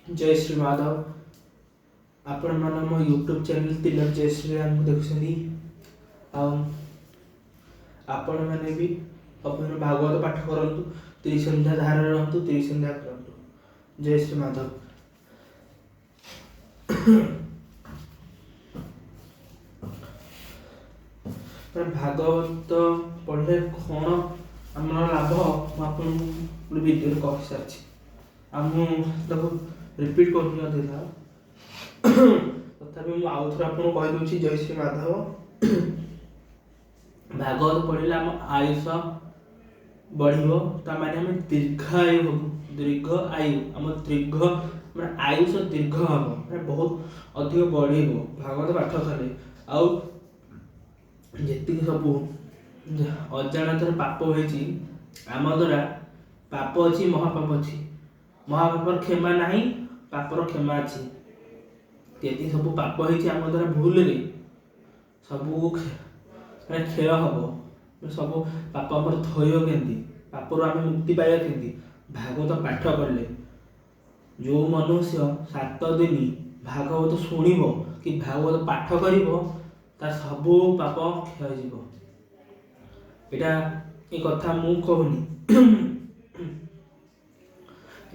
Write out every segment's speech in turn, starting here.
जय श्री माधव आपण मन मो यूट्यूब चैनल तिलक जय श्री राम को देखुछनी आपण माने भी अपन भागवत पाठ करंतु त्रिसंध्या धारा रहंतु त्रिसंध्या करंतु। जय श्री माधव। भागवत पढ़े कौन आम लाभ मुझे वीडियो कह सारी रिपीट कर तथापि मुझे आउ थे आपको कहीदे जय श्री माधव। भागवत पढ़े आम आयुष बढ़ो ताने आम दीर्घायु हम दीर्घ आयु आम दीर्घ मैं आयुष दीर्घ हम बहुत अधिक बढ़ भागवत पाठ कले आउ जी सब अजाणत पाप होती आम द्वारा पाप अच्छी महापाप अच्छी महापापर क्षमा नहीं पापर क्षमा अच्छी जी सब पाप होती आम द्वारा भूल रे सब क्षय हम सब पाप आम थय के पापर आम मुक्ति पाइबा के भागवत पाठ कले जो मनुष्य 7 दिन भागवत शुणव कि भागवत पाठ कर सब पाप क्षय जीव ये कथा मु कहूनी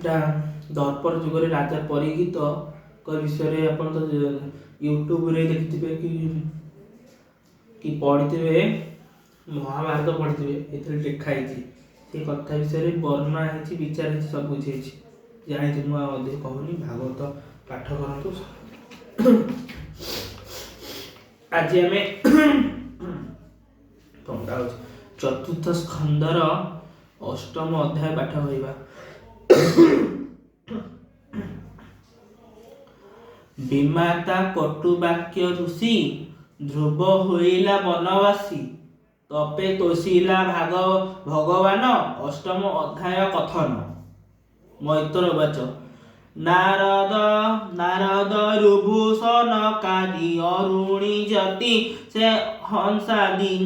दर्पर जुग राजा परीक्षित विषय आप तो यूट्यूब रे देखिथे कि पढ़ी महाभारत पढ़ी ये लिखाई से कथा विषय वर्णना है विचार है सब कुछ जानी मुझे कहूनी भागवत पाठ करूँ। आज आम चतुर्थ स्कंदर अष्टम अध्याय पाठ करवा। विमाता कटुवाक्य ऋषि ध्रुव होइला वनवासी तपे तोषिला भगवान अष्टम अध्याय कथन। मैत्र वाच नारद रुभूषण कादि अरुणी जति से हंसादि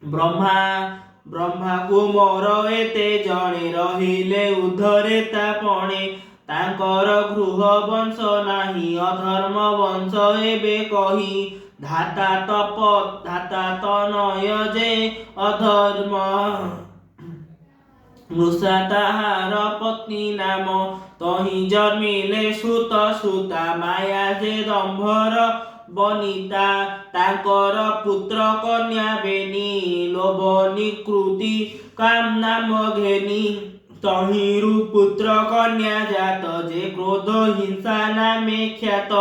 ब्रह्मा कुमार एते जणे रहिले उधरे तापणे तांकर गृह वंश नाही अधर्म वंश एबे कही धाता तनय जे अधर्म मृषा ताहार पत्नी नाम तही जन्मिले सुता माया जे दंभर बनिता तांकर पुत्र कन्या बेनी लोभ निकृति काम नाम घेनी तहिरु पुत्र कन्या जात जे क्रोध हिंसा नामे ख्यात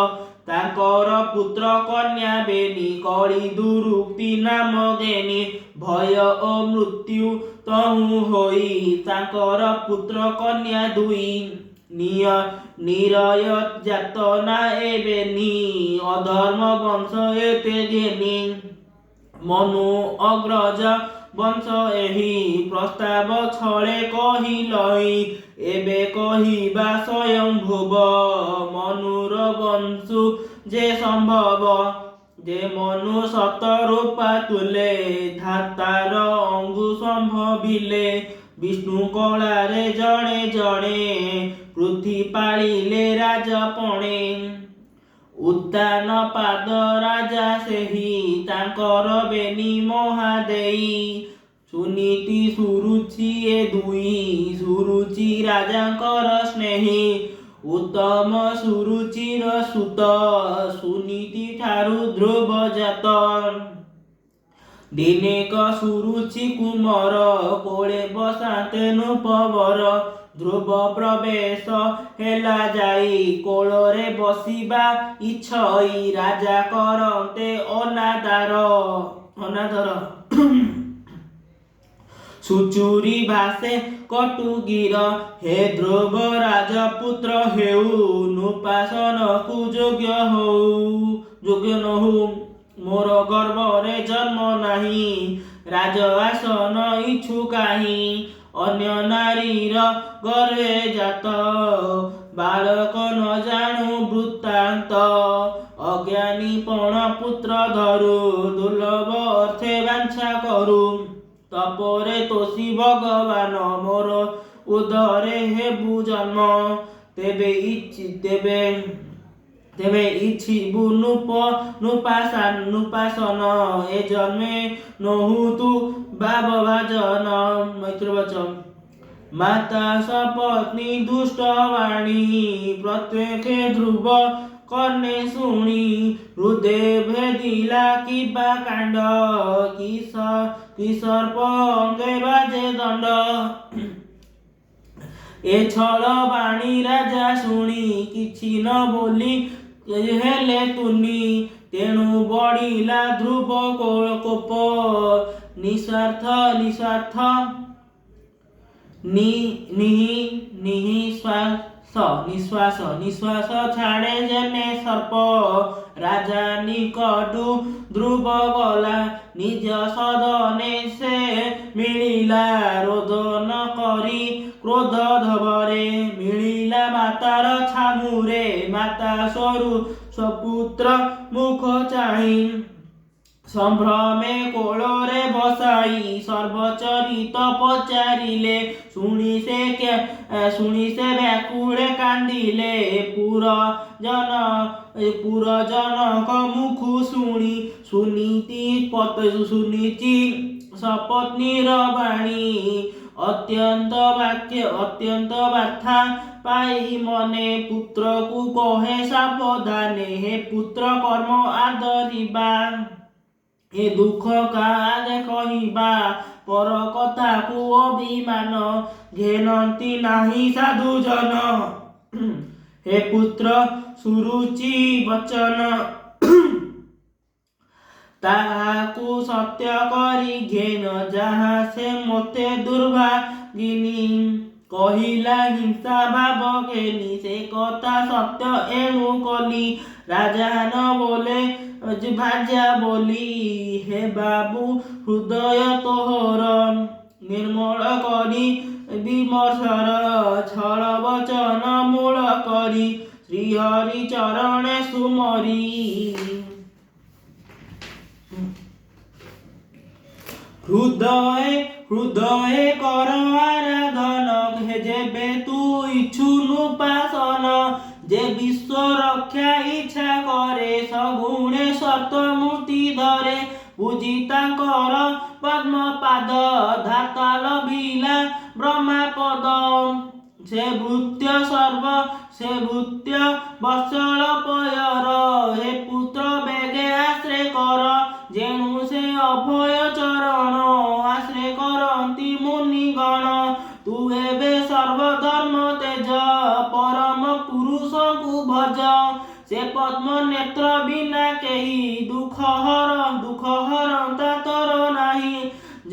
तांकर पुत्र कन्या बेनी कଳି दुरुक्ति नाम घेनी भय ओ मृत्यु तहु होई तांकर पुत्र कन्या दुई निरय जात ना एबेनी अधर्म वंश एते घेनी मनु अग्रज वंश एही प्रस्ताव छळे कहिलई एबे कहिबा स्वयं भुव मनुर वंशु जे संभव जे मनु सतरूपा तुले धातार अंगु संभविले विष्णु कलारे जणे जणे पृथ्वी पालिले राजपणे उद्दान पाद राजा सेही तांकर बेनी महादेई सुनीति सुरुचि ए दुई सुरुचि राजांकर स्नेही उत्तम सुरुचिर सुत सुनीति ठारु ध्रुव जात दिनेक सुरुचि कुमार कोले बसाते नुपवर ध्रुव प्रवेश हेला जाई कोଳରେ बसिबा इच्छई राजा करते अनादर सुचुरी भाषे कटुगिर हे ध्रुव राजपुत्र हेउ नुपासन कु योग्य नहु मोर गर्भरे जन्म नाही राज आसन इच्छु काहि अन्य नारीर गर्भे जात बालक न जाणु वृत्तांत अज्ञानी पण पुत्र धरु दुर्लभ अर्थे वांछा करू तपोरे तोषी भगवान मोर उदरे हेबु जन्म ତେବେ ଇଚ୍ଛିବୁ ନୃପାସନ ଏ ଜନ୍ମେ ନୋହୁ ତୁ ଭାବଭାଜନ। ମୈତ୍ରବଚନ ମାତା ସପତ୍ନୀ ଦୁଷ୍ଟବାଣୀ ପ୍ରତ୍ୟକ୍ଷେ ଧ୍ରୁବ କର୍ଣ୍ଣେ ଶୁଣି ହୃଦେ ଭେଦିଲା କିବା କାଣ୍ଡ କି ସର୍ପ ଅଙ୍ଗେ ବାଜେ ଦଣ୍ଡ। ଏ ଛଳ ବାଣୀ ରାଜା ଶୁଣି କିଛି ନ ବୋଲି ହେଲେ ତୁନି ତେଣୁ ବଢିଲା ଧ୍ରୁବ କୋପ ନିଃଶ୍ୱାସ ଛାଡ଼େ ଯେନେ ସର୍ପ ରାଜା ନିକଟୁ ଧ୍ରୁବ ଗଲା ନିଜ ସଦନେ ସେ ମିଳିଲା ରୋଦନ କରି କ୍ରୋଧ ଧବରେ ମିଳିଲା ମାତାର ଛାମୁରେ ମାତା ସ୍ୱପୁତ୍ର ମୁଖ ଚାହିଁ ସମ୍ଭ୍ରମେ କୋଳରେ ବସାଇ ସର୍ବଚରିତ ପଚାରିଲେ ଶୁଣି ସେ ବ୍ୟାକୁଳେ କାନ୍ଦିଲେ ପୁରଜନଙ୍କ ମୁଖୁ ଶୁଣିତି ସପତ୍ନୀର ବାଣୀ ଅତ୍ୟନ୍ତ ବାର୍ଥା ପାଇ ମନେ ପୁତ୍ରକୁ କହେ ସାବଧାନେ ହେ ପୁତ୍ର କର୍ମ ଆଦରିବା ଏ ଦୁଃଖ କାହାକେ କହିବା ପର କଥାକୁ ଅଭିମାନ ଘେନନ୍ତି ନାହିଁ ସାଧୁଜନ। ହେ ପୁତ୍ର ସୁରୁଚି ବଚନ ତାହାକୁ ସତ୍ୟ କରି ଘେନ ଯାହା ସେ ମୋତେ ଦୁର୍ଭାଗିନୀ କହିଲା ହିଂସା ଭାବ ଘେନି ସେ କଥା ସତ୍ୟ ଏଣୁ କଲି ରାଜା ନ ବୋଲେ ଭାଜା ବୋଲି। ହେ ବାବୁ ହୃଦୟ ତୋହର ନିର୍ମଳ କରି ବିମର୍ଷର ଛଳ ବଚନ ମୂଳ କରି ଶ୍ରୀହରି ଚରଣେ ସୁମରି। ହୃଦয়ে କର ଆରାଧନ ଯେବେ ତୁ ଇଚ୍ଛୁ ନୃପାସନ ଯେ ବିଶ୍ୱ ରକ୍ଷା ଇଚ୍ଛା କରେ ସଗୁଣେ ସତ ମୂର୍ତ୍ତି ଧରେ ପୂଜି ତାଙ୍କର ପଦ୍ମପାଦ ଧାତା ଲଭିଲା ବ୍ରହ୍ମାପଦ। ସେ ଭୃତ୍ୟ ବତ୍ସଳ ପୟର ହେ ପୁତ୍ର ବେଗେ ଆଶ୍ରୟ କର ଯେଣୁ ସେ ଅଭୟ ଚରଣ ଆଶ୍ରୟ କରନ୍ତି ମୁନିଗଣ। ତୁ ଏବେ ସର୍ବଧର୍ମ ତେଜ ପରମ ପୁରୁଷଙ୍କୁ ଭଜ ସେ ପଦ୍ମ ନେତ୍ର ବିନା କେହି ଦୁଃଖ ହରନ୍ତା ତୋର ନାହିଁ।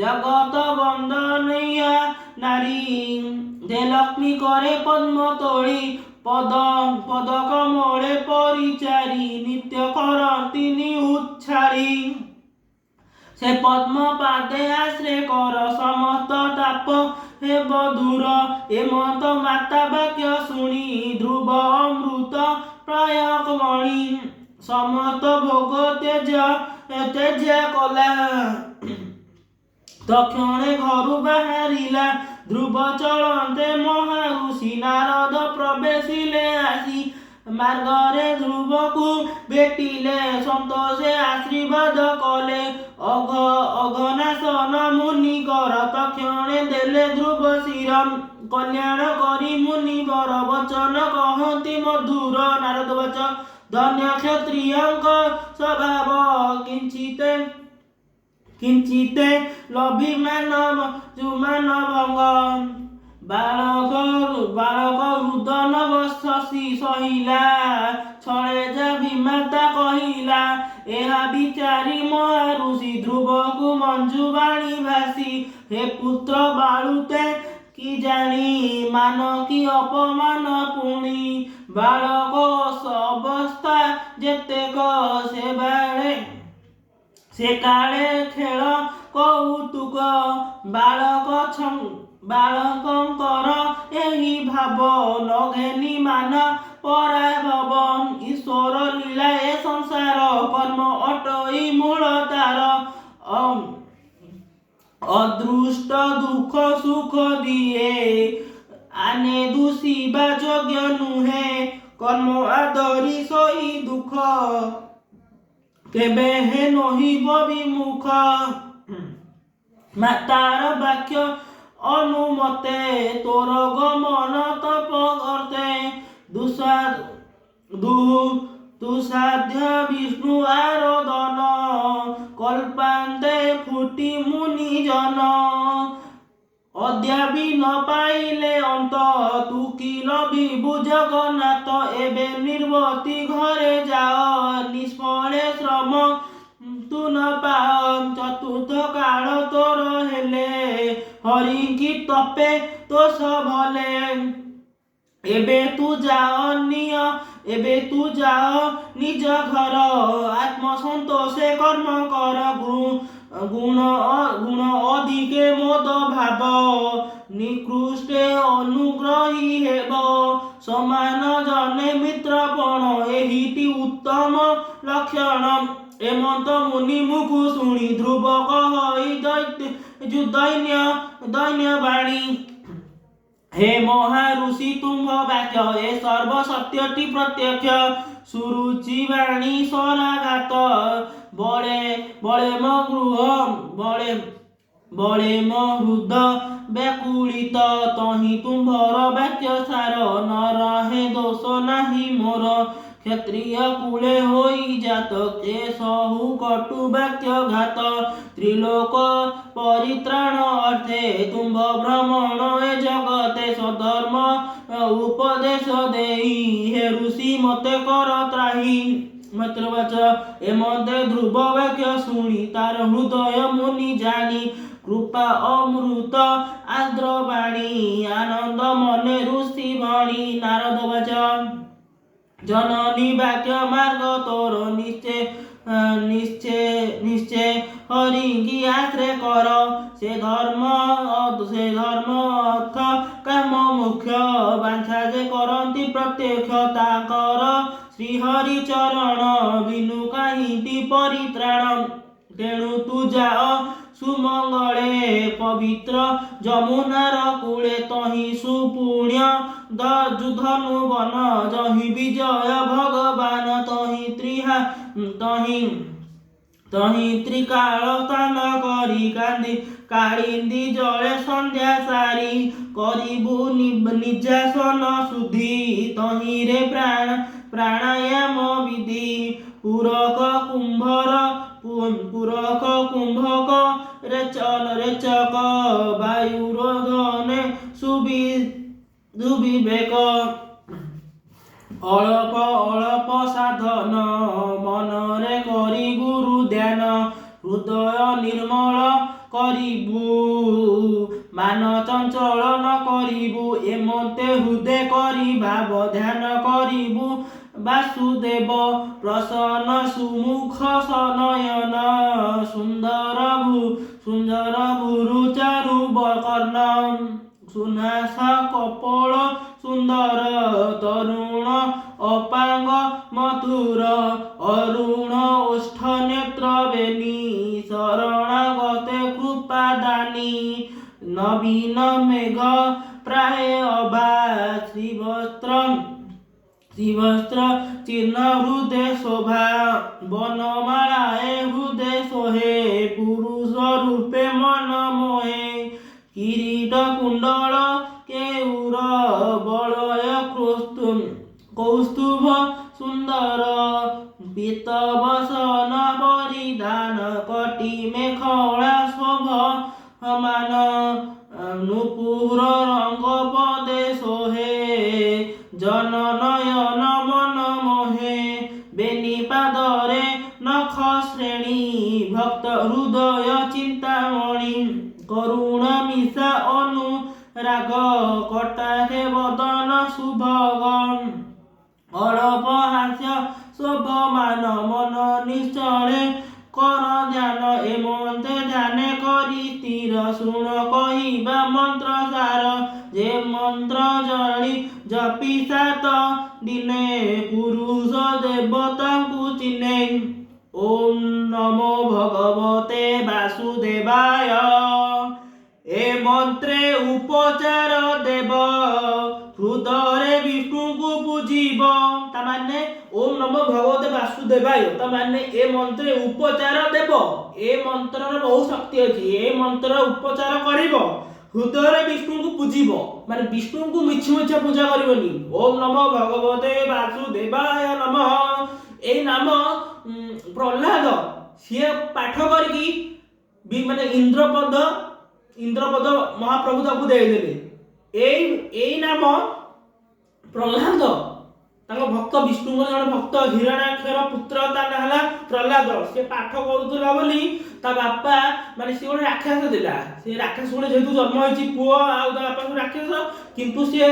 ଜଗତ ବନ୍ଦନୀୟା ନାରୀ ଯେ ଲକ୍ଷ୍ମୀ કરે ପଦ୍ମ ତୋଳି ପଦ କମଳେ ପରିଚାରି ନିତ୍ୟ କରନ୍ତି ନିଉଚ୍ଛାରି। ସେ ପଦ୍ମ ପାଦେ ଆଶ୍ରୟ କର ସମସ୍ତ ତାପ ହେବ ଦୂର ଏମନ୍ତ ମାତା ବାକ୍ୟ ଶୁଣି ଧ୍ରୁବ ଅମୃତ ପ୍ରୟୋଗ ମଣି ସମସ୍ତ ଭୋଗ ତ୍ୟଜ୍ୟ କଲା ତକ୍ଷଣେ ଘରୁ ବାହାରିଲା ଧ୍ରୁବ ଚଳନ୍ତେ ମହାଋଷି ନାରଦ ପ୍ରବେଶିଲେ ଆସି ମାର୍ଗରେ ଧ୍ରୁବକୁ ଭେଟିଲେ ସନ୍ତୋଷେ ଆଶୀର୍ବାଦ କଲେ ଅଘନାଶନ ମୁନିକର ତକ୍ଷଣେ ଦେଲେ ଧ୍ରୁବ ଶିର କଲ୍ୟାଣ କରି ମୁନିବର ବଚନ କହନ୍ତି ମଧୁର। ନାରଦ ବଚ ଧନ୍ୟ କ୍ଷତ୍ରିୟଙ୍କ ସ୍ୱଭାବ କିଞ୍ଚିତେ ଲଭି ମାନଭଙ୍ଗ ବାଳକ ରୁଦନ ଶଶି ସହିଲା ଛଳେ ଯା ବିମାତା କହିଲା ଏହା ବିଚାରି ମହାଋଷି ଧ୍ରୁବକୁ ମଞ୍ଜୁ ବାଣୀ ଭାସି। ହେ ପୁତ୍ର ବାଳୁତେ କି ଜାଣି ମାନ କି ଅପମାନ ପୁଣି ବାଳକ ଅବସ୍ଥା ଯେତେକ ସେ କାଳେ ଖେଳ କୌତୁକ ବାଳକଙ୍କର ଏହି ଭାବ ନଘେନି ମାନ ପରାଭବ। ଈଶ୍ୱର ଲୀଳା ଏ ସଂସାର କର୍ମ ଅଟଇ ମୂଳ ତାର ଅଦୃଷ୍ଟ ଦୁଃଖ ସୁଖ ଦିଏ ଆନେ ଦୁଷିବା ଯୋଗ୍ୟ ନୁହେଁ କର୍ମ ଆଦରି ସହି ଦୁଃଖ କେବେ ହେ ନହିବ ବିମୁଖ। ମାତାର ବାକ୍ୟ ଅନୁମତେ ତୋର ଗମନ ତପ ଅର୍ଥେ ଦୁଃସାଧ୍ୟ ବିଷ୍ଣୁ ଆରାଧନ କଳ୍ପାନ୍ତେ ଫୁଟି ମୁନିଜନ। ଅଦ୍ୟାପି ନ ପାଇଲେ ଅନ୍ତ ତୁ କି ଲଭିବୁ ଜଗନ୍ନାଥ। ଏବେ ନିର୍ବତୀ ଘରେ ଯାଅ ନିଷ୍ଫଳେ ଶ୍ରମ ତୁ ନ ପାଅ। ଚତୁର୍ଥ କାଳ ତୋର ହେଲେ ହରିକି ତପେ ତୋଷ ଭଲେ। ଏବେ ତୁ ଯାଅ ନିଜ ଘର ଆତ୍ମସନ୍ତୋଷେ କର୍ମ କର। ଗୁଣ ଅଧିକେ ମୋଦ ଭାବ ନିକୃଷ୍ଟେ ଅନୁଗ୍ରହୀ ହେବ। ସମାନ ଜନେ ମିତ୍ରପଣ ଏହିଟି ଉତ୍ତମ ଲକ୍ଷଣ। ଏମନ୍ତ ମୁନି ମୁଖୁ ଶୁଣି ଧ୍ରୁବ କହି ଦୈନ୍ୟ ବାଣୀ। हे ମହାଋଷି ତୁମ୍ଭ ବାକ୍ୟ ଏ ସର୍ବ ସତ୍ୟଟି ପ୍ରତ୍ୟକ୍ଷ। ସୁରୁଚି ବାଣୀ ଶରାଘାତ ବଳେ ମୋ ହୃଦ ବ୍ୟାକୁଳିତ। ତହିଁ ତୁମ୍ଭର ବାକ୍ୟ ସାର ନ ରହେ ଦୋଷ ନାହିଁ ମୋର। କ୍ଷତ୍ରିୟ କୂଳେ ହୋଇ ଜାତ ଏ ସହୁ କଟୁ ବାକ୍ୟ ଘାତ। ତ୍ରିଲୋକ ପରିତ୍ରାଣ ଅର୍ଥେ ତୁମ୍ଭ ଭ୍ରମଣ ଏ ଜଗତେ। ସଧର୍ମ ଉପଦେଶ ଦେଇ ହେ ଋଷି ମତେ କର ତ୍ରାହି। ମାତୃବାଚ ଏମତେ ଧ୍ରୁବ ବାକ୍ୟ ଶୁଣି ତାର ହୃଦୟ ମୁନି ଜାଣି। କୃପା ଅମୃତ ଆର୍ଦ୍ର ବାଣୀ ଆନନ୍ଦ ମନେ ଋଷି ଭଣି। ନାରଦ ବାଚ ଜନନୀ ବାକ୍ୟ ମାର୍ଗ ତୋର ନିଶ୍ଚେ ହରିକି ଆଶ୍ରୟ କର। ସେ ଧର୍ମ ଅର୍ଥ କାମ ମୁଖ୍ୟ ବାଞ୍ଛା ଯେ କରନ୍ତି ପ୍ରତ୍ୟକ୍ଷ। ତାଙ୍କର ଶ୍ରୀହରି ଚରଣ ବିନୁ କାହିଁକି ପରିତ୍ରାଣ। ତେଣୁ ତୁ ଯାଅ ସୁମଙ୍ଗଳେ ପବିତ୍ର ଯମୁନାର କୂଳେ। ତହିଁ ସୁପୁଣ୍ୟ ଧନୁବନ ଯହିଁ ବିଜୟ ଭଗବାନ। ତହିଁ ତ୍ରିକାଳ ସ୍ନାନ କରି କାଳିନ୍ଦୀ ଜଳେ ସନ୍ଧ୍ୟା ସାରି। କରିବୁ ନିଜାସନ ଶୁଦ୍ଧି ତହିଁରେ ପ୍ରାଣାୟାମ ବିଧି। ପୁରକ କୁମ୍ଭକ ରେଚକ ବାୟୁରୋଧନେ ସୁବିବେକ। ଅଳପ ସାଧନ ମନରେ କରି ଗୁରୁ ଧ୍ୟାନ। ହୃଦୟ ନିର୍ମଳ କରିବୁ ମାନ ଚଞ୍ଚଳ ନ କରିବୁ। ଏମତେ ହୃଦୟ କରି ଭାବ ଧ୍ୟାନ କରିବୁ ବାସୁଦେବ। ପ୍ରସନ୍ନ ସୁମୁଖ ସନୟନ ସୁନ୍ଦର ଭୁରୁ ଚାରୁ କର୍ଣ୍ଣ। ସୁନାସ କପୋଳ ସୁନ୍ଦର ତରୁଣ ଅପାଙ୍ଗ ମଧୁର। ଅରୁଣ ଓଷ୍ଠ ନେତ୍ର ବେନି ଶରଣାଗତେ କୃପା ଦାନି। ନବୀନ ମେଘ ପ୍ରାୟ ଅଭା ଶ୍ରୀବସ୍ତ୍ର ଚିହ୍ନ ହୃଦେ ଶୋଭା। ବନମାଳାଏ ହୃଦେ ଶୋହେ ପୁରୁଷ ରୂପେ ମନ ମୋହେ। କିରୀଟ କୁଣ୍ଡଳ କେଉର ବଳୟ କୌସ୍ତୁଭ ସୁନ୍ଦର। ପୀତବସନ ପରିଧାନ କଟି ମେଖଳା ଶୋଭମାନ। ନୂପୁର ରଙ୍ଗ ପଦେ ଶୋହେ ଜନନୟନ ମନ ମୋହେ। ବେନି ପାଦରେ ନଖ ଶ୍ରେଣୀ ଭକ୍ତ ହୃଦୟ ଚିନ୍ତାମଣି। କରୁଣ ମିଶା ଅନୁରାଗ କଟାକ୍ଷେ ବଦନ ସୁଭଗ। ଅଳପ ହାସ୍ୟ ଶୋଭମାନ ମନ ନିଶ୍ଚଳେ କର ଧ୍ୟାନ। ଏମତେ ଧ୍ୟାନ କରି ସ୍ଥିର ଶୁଣ କହିବା ମନ୍ତ୍ର ସାର। ଯେ ମନ୍ତ୍ର ଜପି ସାତ ଦିନେ ପୁରୁଷ ଦେବତାଙ୍କୁ ଚିହ୍ନେ। ଓಂ ନମୋ ଭଗବତେ ବାସୁଦେବାୟ। ଏ ମନ୍ତ୍ରେ ଉପଚାର ଦେବ ପୁଜିବ ତା ମାନେ ଓମ୍ ନମୋ ଭଗବତେ ବାସୁଦେବାୟ ତା ମାନେ ଏ ମନ୍ତ୍ର ଉପଚାର ଦେବ। ଏ ମନ୍ତ୍ରର ବହୁ ଶକ୍ତି ଅଛି। ଏ ମନ୍ତ୍ର ଉପଚାର କରିବ, ହୃଦୟରେ ବିଷ୍ଣୁଙ୍କୁ ପୂଜିବ, ମାନେ ବିଷ୍ଣୁଙ୍କୁ ମିଛ ମିଛ ପୂଜା କରିବନି। ଓମ୍ ନମୋ ଭଗବତେ ବାସୁଦେବାୟ ନମଃ। ଏଇ ନାମ ପ୍ରହ୍ଲାଦ ସିଏ ପାଠ କରିକି ମାନେ ଇନ୍ଦ୍ରପଦ ମହାପ୍ରଭୁ ତାକୁ ଦେଇଦେଲେ। ଏଇ ନାମ ପ୍ରହ୍ଲାଦ ତାଙ୍କ ଭକ୍ତ ବିଷ୍ଣୁଙ୍କର ଜଣେ ଭକ୍ତ ହିରଣ୍ୟାକ୍ଷର ପୁତ୍ର ତା ନାଁ ହେଲା ପ୍ରହ୍ଲାଦ। ସେ ପାଠ କରୁଥିଲା ବୋଲି ତା ବାପା ମାନେ ସେ ଗୋଟେ ରାକ୍ଷସ ଥିଲା। ସେ ରାକ୍ଷସ ଗୋଟେ ଯେହେତୁ ଜନ୍ମ ହେଇଛି ପୁଅ ଆଉ ତା ବାପା ରାକ୍ଷସ, କିନ୍ତୁ ସିଏ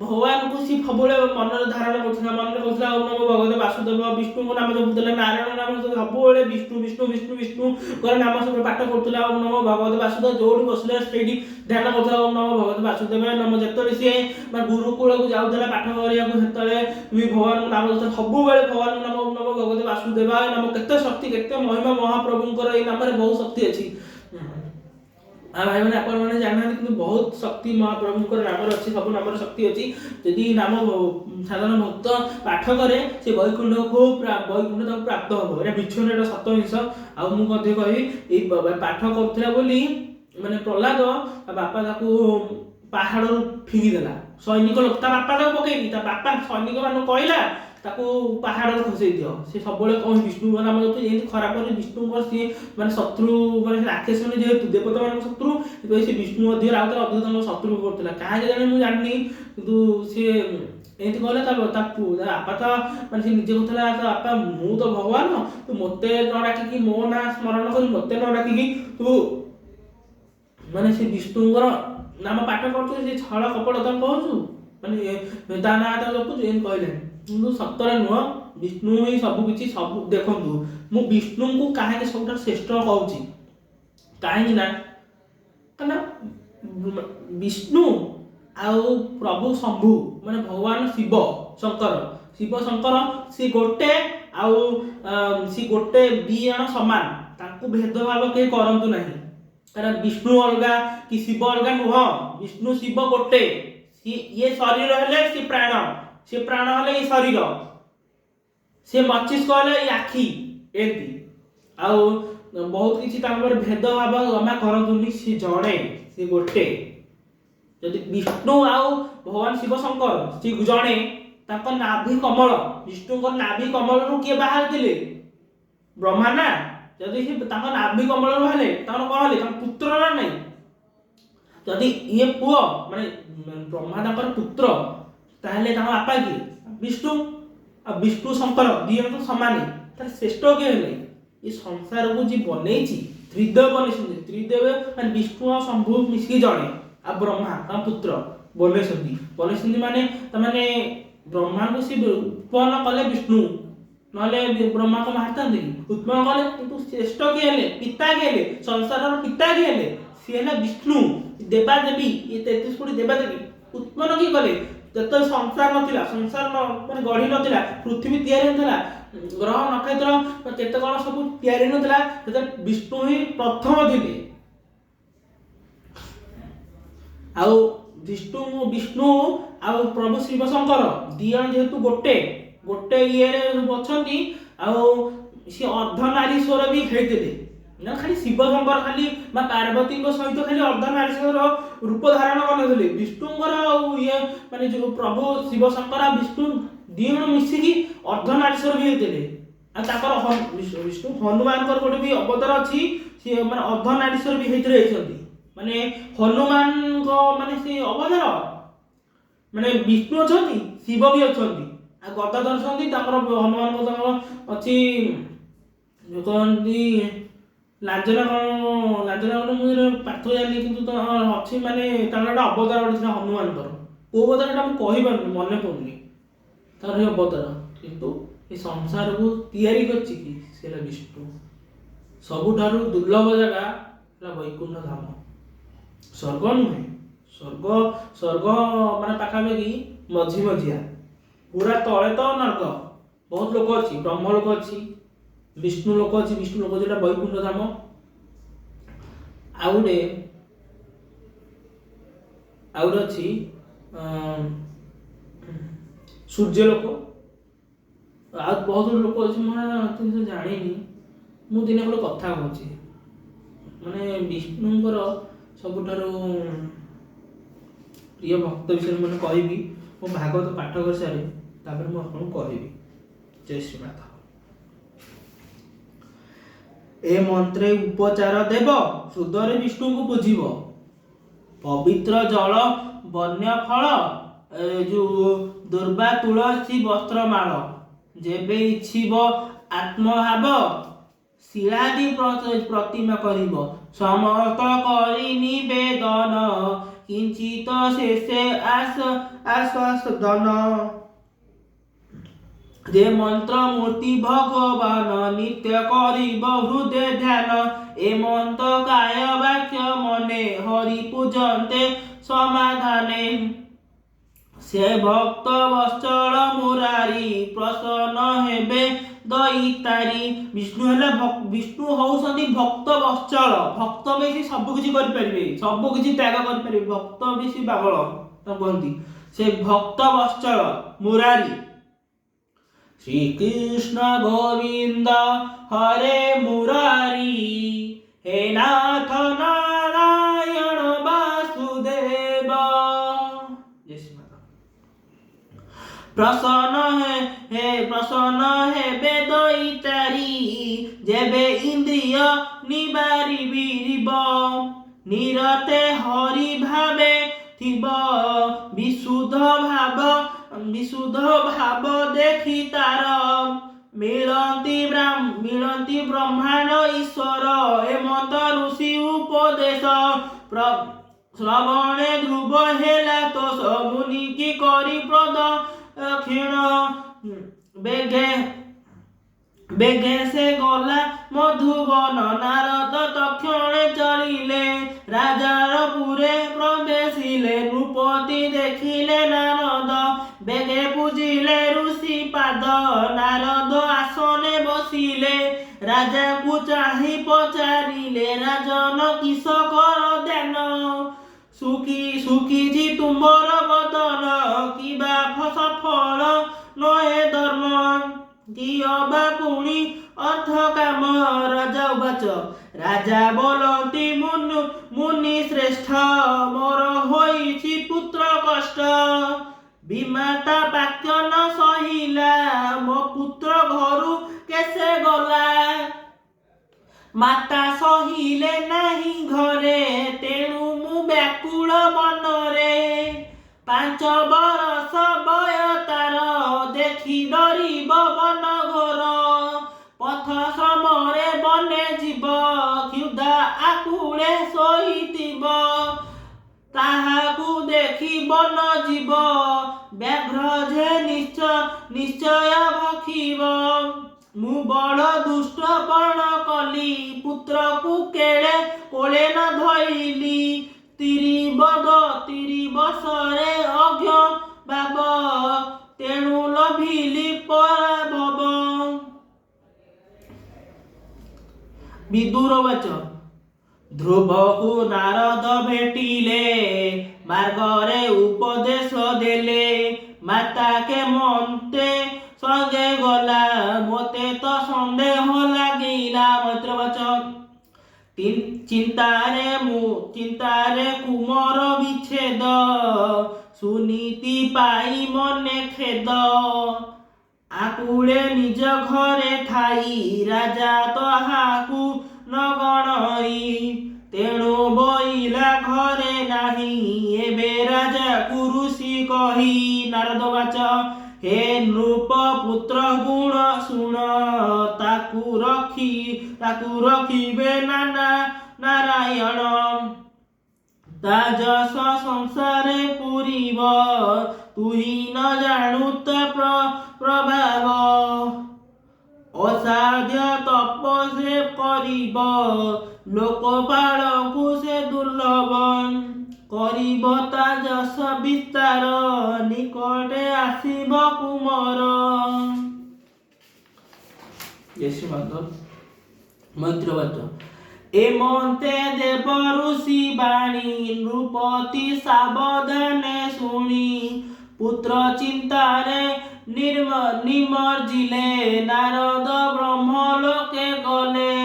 ଭଗବାନଙ୍କୁ ସିଏ ସବୁବେଳେ ମନରେ ଧାରଣ କରୁଥିଲା। ମନରେ କହୁଥିଲା ଓମ୍ ନମୋ ଭଗବତେ ବାସୁଦେବ, ବିଷ୍ଣୁଙ୍କ ନାମ ଜପୁଥିଲା, ନାରାୟଣ ନାମ ସବୁବେଳେ ବିଷ୍ଣୁ ବିଷ୍ଣୁ ବିଷ୍ଣୁ ବିଷ୍ଣୁଙ୍କର ନାମ ସବୁ ପାଠ କରୁଥିଲା। ଓମ୍ ନମୋ ଭଗବତେ ବାସୁଦେବ ଯୋଉଠି ବସିଲା ସେଇଠି ଧ୍ୟାନ କରୁଥିଲା ଓମ୍ ନମୋ ଭଗବତେ ବାସୁଦେବ ନମ। ଯେତେବେଳେ ସିଏ ଗୁରୁକୁଳକୁ ଯାଉଥିଲା ପାଠ କରିବାକୁ ସେତେବେଳେ ବି ଭଗବାନଙ୍କ ନାମ ସବୁବେଳେ ଭଗବାନଙ୍କ ନାମ ଓମ୍ ନମୋ ଭଗବତେ ବାସୁଦେବାୟ ନାମ। କେତେ ଶକ୍ତି, କେତେ ମହିମା ମହାପ୍ରଭୁଙ୍କର ଏଇ ନାମରେ ବହୁତ ଶକ୍ତି ଅଛି। ଭାଇମାନେ ଆପଣମାନେ ଜାଣିନାହାନ୍ତି କିନ୍ତୁ ବହୁତ ଶକ୍ତି ମହାପ୍ରଭୁଙ୍କର ନାମରେ ଅଛି। ସବୁ ନାମରେ ଶକ୍ତି ଅଛି। ଯଦି ନାମ ସାଧାରଣ ଭକ୍ତ ପାଠ କରେ ସେ ବୈକୁଣ୍ଠକୁ ବୈକୁଣ୍ଠ ତାକୁ ପ୍ରାପ୍ତ ହବ। ଏଇଟା ମିଛ ନୁହେଁ, ଏଇଟା ସତ ଜିନିଷ। ଆଉ ମୁଁ ମଧ୍ୟ କହିବି ଏଇ ପାଠ କରୁଥିଲା ବୋଲି ମାନେ ପ୍ରହ୍ଲାଦ ତା ବାପା ତାକୁ ପାହାଡ଼ରୁ ଫିଙ୍ଗିଦେଲା। ସୈନିକ ଲୋକ ତା ବାପା ତାକୁ ପକେଇନି, ତା ବାପା ସୈନିକ ମାନଙ୍କୁ କହିଲା ତାକୁ ପାହାଡ଼ରୁ ଖସେଇ ଦିଅ। ସେ ସବୁବେଳେ କଣ ବିଷ୍ଣୁଙ୍କ ନାମ ଜପୁଛି, ଯେମିତି ଖରାପ କରି ବିଷ୍ଣୁଙ୍କର ସିଏ ମାନେ ଶତ୍ରୁ ମାନେ ରାକ୍ଷସ ମାନେ ଯେହେତୁ ଦେବତା ମାନଙ୍କ ଶତ୍ରୁ, ସେଥିପାଇଁ ସେ ବିଷ୍ଣୁ ଅଧିକ ଆଉ ତାର ଅଧିକ ତାଙ୍କ ଶତ୍ରୁ କରୁଥିଲା। କାହିଁକି ଜାଣି ମୁଁ ଜାଣିନି, କିନ୍ତୁ ସିଏ ଏମିତି କହିଲା। ତା ବାପା ତ ମାନେ ସେ ନିଜେ କହୁଥିଲା ତା ବାପା ମୁଁ ତ ଭଗବାନ, ତୁ ମୋତେ ନ ଡାକିକି ମୋ ନାଁ ସ୍ମରଣ କରି ମୋତେ ନ ଡାକିକି ତୁ ମାନେ ସେ ବିଷ୍ଣୁଙ୍କର ନାମ ପାଠ କରୁଛୁ, ସେ ଛଳ କପଟ ତମେ କହୁଛୁ, ମାନେ ତା ନାଁ ତା ଜପୁଛୁ ଏମିତି କହିଲେ। କିନ୍ତୁ ସତରେ ନୁହଁ, ବିଷ୍ଣୁ ହିଁ ସବୁ କିଛି। ସବୁ ଦେଖନ୍ତୁ ମୁଁ ବିଷ୍ଣୁଙ୍କୁ କାହିଁକି ସବୁଠାରୁ ଶ୍ରେଷ୍ଠ କହୁଛି, କାହିଁକି ନା ବିଷ୍ଣୁ ଆଉ ପ୍ରଭୁ ଶମ୍ଭୁ ମାନେ ଭଗବାନ ଶିବ ଶଙ୍କର ସେ ଗୋଟେ, ଆଉ ସେ ଗୋଟେ ଦି ଜଣ ସମାନ, ତାଙ୍କୁ ଭେଦଭାବ କେହି କରନ୍ତୁ ନାହିଁ। କାରଣ ବିଷ୍ଣୁ ଅଲଗା କି ଶିବ ଅଲଗା ନୁହଁ। ବିଷ୍ଣୁ ଶିବ ଗୋଟେ। ଇଏ ଶରୀର ହେଲେ ସେ ପ୍ରାଣ, ସେ ପ୍ରାଣ ହେଲେ ଏଇ ଶରୀର, ସେ ମସ୍ତିଷ୍କ ହେଲେ ଏଇ ଆଖି, ଏମିତି। ଆଉ ବହୁତ କିଛି ତାଙ୍କର ଭେଦଭାବ ଜମା କରନ୍ତୁନି। ସେ ଜଣେ, ସେ ଗୋଟେ। ଯଦି ବିଷ୍ଣୁ ଆଉ ଭଗବାନ ଶିବ ଶଙ୍କର ସେ ଜଣେ, ତାଙ୍କ ନାଭି କମଳ, ବିଷ୍ଣୁଙ୍କ ନାଭି କମଳରୁ କିଏ ବାହାରିଥିଲେ? ବ୍ରହ୍ମା ନା। ଯଦି ସେ ତାଙ୍କ ନାଭି କମଳରୁ ବାହାରିଲେ ତାଙ୍କର କଣ ହେଲେ? ତାଙ୍କ ପୁତ୍ର ନା ନାହିଁ। ଯଦି ଇଏ ପୁଅ ମାନେ ବ୍ରହ୍ମା ତାଙ୍କର ପୁତ୍ର, ତାହେଲେ ତାଙ୍କ ବାପା କିଏ? ବିଷ୍ଣୁ। ଆଉ ବିଷ୍ଣୁ ଶଙ୍କର ଦି ଜଣ ତ ସମାନ, ତାହେଲେ ଶ୍ରେଷ୍ଠ କିଏ ହେଲେ? ଏ ସଂସାରକୁ ଯିଏ ବନେଇଛି ତ୍ରିଦେବ ବନେଇଛନ୍ତି। ତ୍ରିଦେବ ମାନେ ବିଷ୍ଣୁ ଆଉ ଶମ୍ଭୁ ମିଶିକି ଜଣେ, ଆଉ ବ୍ରହ୍ମା ତାଙ୍କ ପୁତ୍ର ବନେଇଛନ୍ତି ମାନେ ତାମାନେ ବ୍ରହ୍ମାଙ୍କୁ ସେ ଉତ୍ପନ୍ନ କଲେ ବିଷ୍ଣୁ, ନହେଲେ ବ୍ରହ୍ମା କଣ ବାହାରିଥାନ୍ତି କି? ଉତ୍ପନ୍ନ କଲେ। କିନ୍ତୁ ଶ୍ରେଷ୍ଠ କିଏ ହେଲେ? ପିତା କିଏ ହେଲେ? ସଂସାରର ପିତା କିଏ ହେଲେ? ସିଏ ହେଲା ବିଷ୍ଣୁ। ଦେବାଦେବୀ, ଏ 33 କୋଟି ଦେବାଦେବୀ ଉତ୍ପନ୍ନ କିଏ କଲେ? ଯେତେବେଳେ ସଂସାର ନଥିଲା, ସଂସାର ମାନେ ଗଢି ନଥିଲା, ପୃଥିବୀ ତିଆରି ନଥିଲା, ଗ୍ରହ ନକ୍ଷତ୍ର କେତେ କଣ ସବୁ ତିଆରି ନଥିଲା, ସେତେବେଳେ ବିଷ୍ଣୁ ହିଁ ପ୍ରଥମ ଥିଲେ। ଆଉ ବିଷ୍ଣୁ ଆଉ ପ୍ରଭୁ ଶିବ ଶଙ୍କର ଦି ଜଣ ଯେହେତୁ ଗୋଟେ ଇଏରେ ଅଛନ୍ତି, ଆଉ ସେ ଅର୍ଦ୍ଧନାରୀଶ୍ୱର ବି ହେଇଥିଲେ। ନା ଖାଲି ଶିବ ଶଙ୍କର ଖାଲି ବା ପାର୍ବତୀଙ୍କ ସହିତ ଖାଲି ଅର୍ଦ୍ଧନାରୀଶ୍ୱର ରୂପ ଧାରଣ କରିନଥିଲେ। ବିଷ୍ଣୁଙ୍କର ଆଉ ଇଏ ମାନେ ଯୋଉ ପ୍ରଭୁ ଶିବ ଶଙ୍କର ଆଉ ବିଷ୍ଣୁ ଦି ଜଣ ମିଶିକି ଅର୍ଦ୍ଧନାରୀଶ୍ୱର ବି ହେଇଥିଲେ। ଆଉ ତାଙ୍କର ବିଷ୍ଣୁ ହନୁମାନଙ୍କର ଗୋଟେ ବି ଅବତାର ଅଛି, ସିଏ ମାନେ ଅର୍ଦ୍ଧନାରୀଶ୍ୱର ବି ହେଇଛନ୍ତି। ମାନେ ହନୁମାନଙ୍କ ମାନେ ସେ ଅବତାର ମାନେ ବିଷ୍ଣୁ ଅଛନ୍ତି, ଶିବ ବି ଅଛନ୍ତି, ଆଉ ଗଦା ଧରିଛନ୍ତି। ତାଙ୍କର ହନୁମାନଙ୍କ ତାଙ୍କର ଅଛି ଯୋଉ କହନ୍ତି ଲାଞ୍ଜନା ମୁଁ ପାଠ ଜାଣିନି, କିନ୍ତୁ ଅଛି ମାନେ ତାଙ୍କର ଗୋଟେ ଅବତାର ଗୋଟେ ଥିଲା ହନୁମାନଙ୍କର। କୋଉ ଅବତାରଟା ମୁଁ କହିପାରୁନି, ମନେ ପଡୁନି ତାର ଏ ଅବତାର। କିନ୍ତୁ ଏ ସଂସାରକୁ ତିଆରି କରିଛି କି ସେଟା ବିଷ୍ଣୁ। ସବୁଠାରୁ ଦୁର୍ଲଭ ଜାଗା ହେଲା ବୈକୁଣ୍ଠ ଧାମ। ସ୍ୱର୍ଗ ନୁହେଁ, ସ୍ୱର୍ଗ ମାନେ ପାଖାପାଖି ମଝିଆ, ପୁରା ତଳେ ତ ନର୍କ। ବହୁତ ଲୋକ ଅଛି, ବ୍ରହ୍ମ ଲୋକ ଅଛି, ବିଷ୍ଣୁ ଲୋକ ଅଛି, ଯୋଉଟା ବୈକୁଣ୍ଠ ଧାମ। ଆଉ ଗୋଟେ ଅଛି सूर्यलोक आ बहुत लोक अच्छे मैं जानी मु दिने गोटे कथा कहूँ माने विष्णुंकर सबुठारु प्रिय भक्त विषय मैंने कहबी मो भागवत पाठ कर सारे तापर मु आपन कहबी। जय श्रीनाथ। ए मंत्रे उपचार देव सुदरे विष्णु को पूजिब पवित्र जल वन्य फल जो दुर्वा तुलसी वस्त्रमाल जेबे इच्छिब आत्मभाव शिलादि प्रतिमा करिब समर्थ करि निवेदन किंचित शेषे आश्वासदन जे मंत्र मूर्ति भगवान नित्य करिब हृदय ध्यान ए मंत्र काय वाक्य मने हरि पूजन्ते समाधाने से भक्त वत्सल मुरारी प्रसन्न हेबे दईतारी। विष्णु विष्णु होउसंती भक्त वत्सल भक्त में से सब किछि कर परिबे सब किछि त्याग कर परिबे भक्त बेसी पागल त कहंती से भक्त वत्सल मुरारी श्री कृष्ण गोविंद हरे मुरारी हे नाथ नारायण वासुदेव। प्रसन्न है बेदईतारी जेबे इंद्रिय निबारी बीरिब निरते हरि भावे थिब विशुद्ध भाव देखि तार मिलंती ब्रह्मांड ईश्वर ए मत ऋषि उपदेश श्रवणे ध्रुव हेला तो मुनि की करी प्रद क्षीण बेगे से गला मधुबन नारद तक्षणे चलिले राजार पुरे प्रवेशिले नृपति देखिले नारद बेगे पूजिले ऋषि पाद नारद आसने बसिले राजा को चाहि पचारिले राजन किस कर ध्यान सुखी जी तुमर बदन किबा सफल नहे धर्म दियबा पुणी अर्थ काम राजा उवाच राजा बोलती मुनि श्रेष्ठ मोर होइछि पुत्र कष्ट विमाता वाक्य न सहिला मो पुत्र घरु केसे गला माता सहिले नाही घरे तेणु मु व्याकुल मनरे 5 बरस बय तार देखि डरिब बन घोर पथ समरे बने जीव क्षुधा आकुळे सोइतिब ताहाकु देखि बन जीव व्याघ्र जे निश्चय भक्षिब मु बड़ दुष्ट पण कली पुत्र को केळे कोळे न धइली 30 वर्षरे अज्ञ बाब तेणु लभिली पराभव। विदुर वाच ध्रुव को नारद भेटिले मार्गरे उपदेश देले माता के मन्ते संगे गला मोते तो संदेह लागिला मैत्र वचन चिंतारे कुमर विच्छेद सुनीति पाई मने खेद आकुळे निज घरे ठाई राजा तहाकु न गणई तेणु बइला घरे नाही एबे राजा कुरुषि कही नारद वाच हे नृप पुत्र गुण सुण ताकु रखिबे नारायण ता जस संसारे पुरीब तुही न जानुत प्रभाव असाध्य तप से करिब लोकपालकु से दुर्लभ करिब ता जस विस्तार निकटे आसिब कुमार। यशि मंत्र वाच एमते देव ऋषि बाणी नृपति सावधाने शुणी ପୁତ୍ର ଚିନ୍ତାରେ ନିମଜ୍ଜିଲେ ନାରଦ ବ୍ରହ୍ମଲୋକେ ଗଲେ।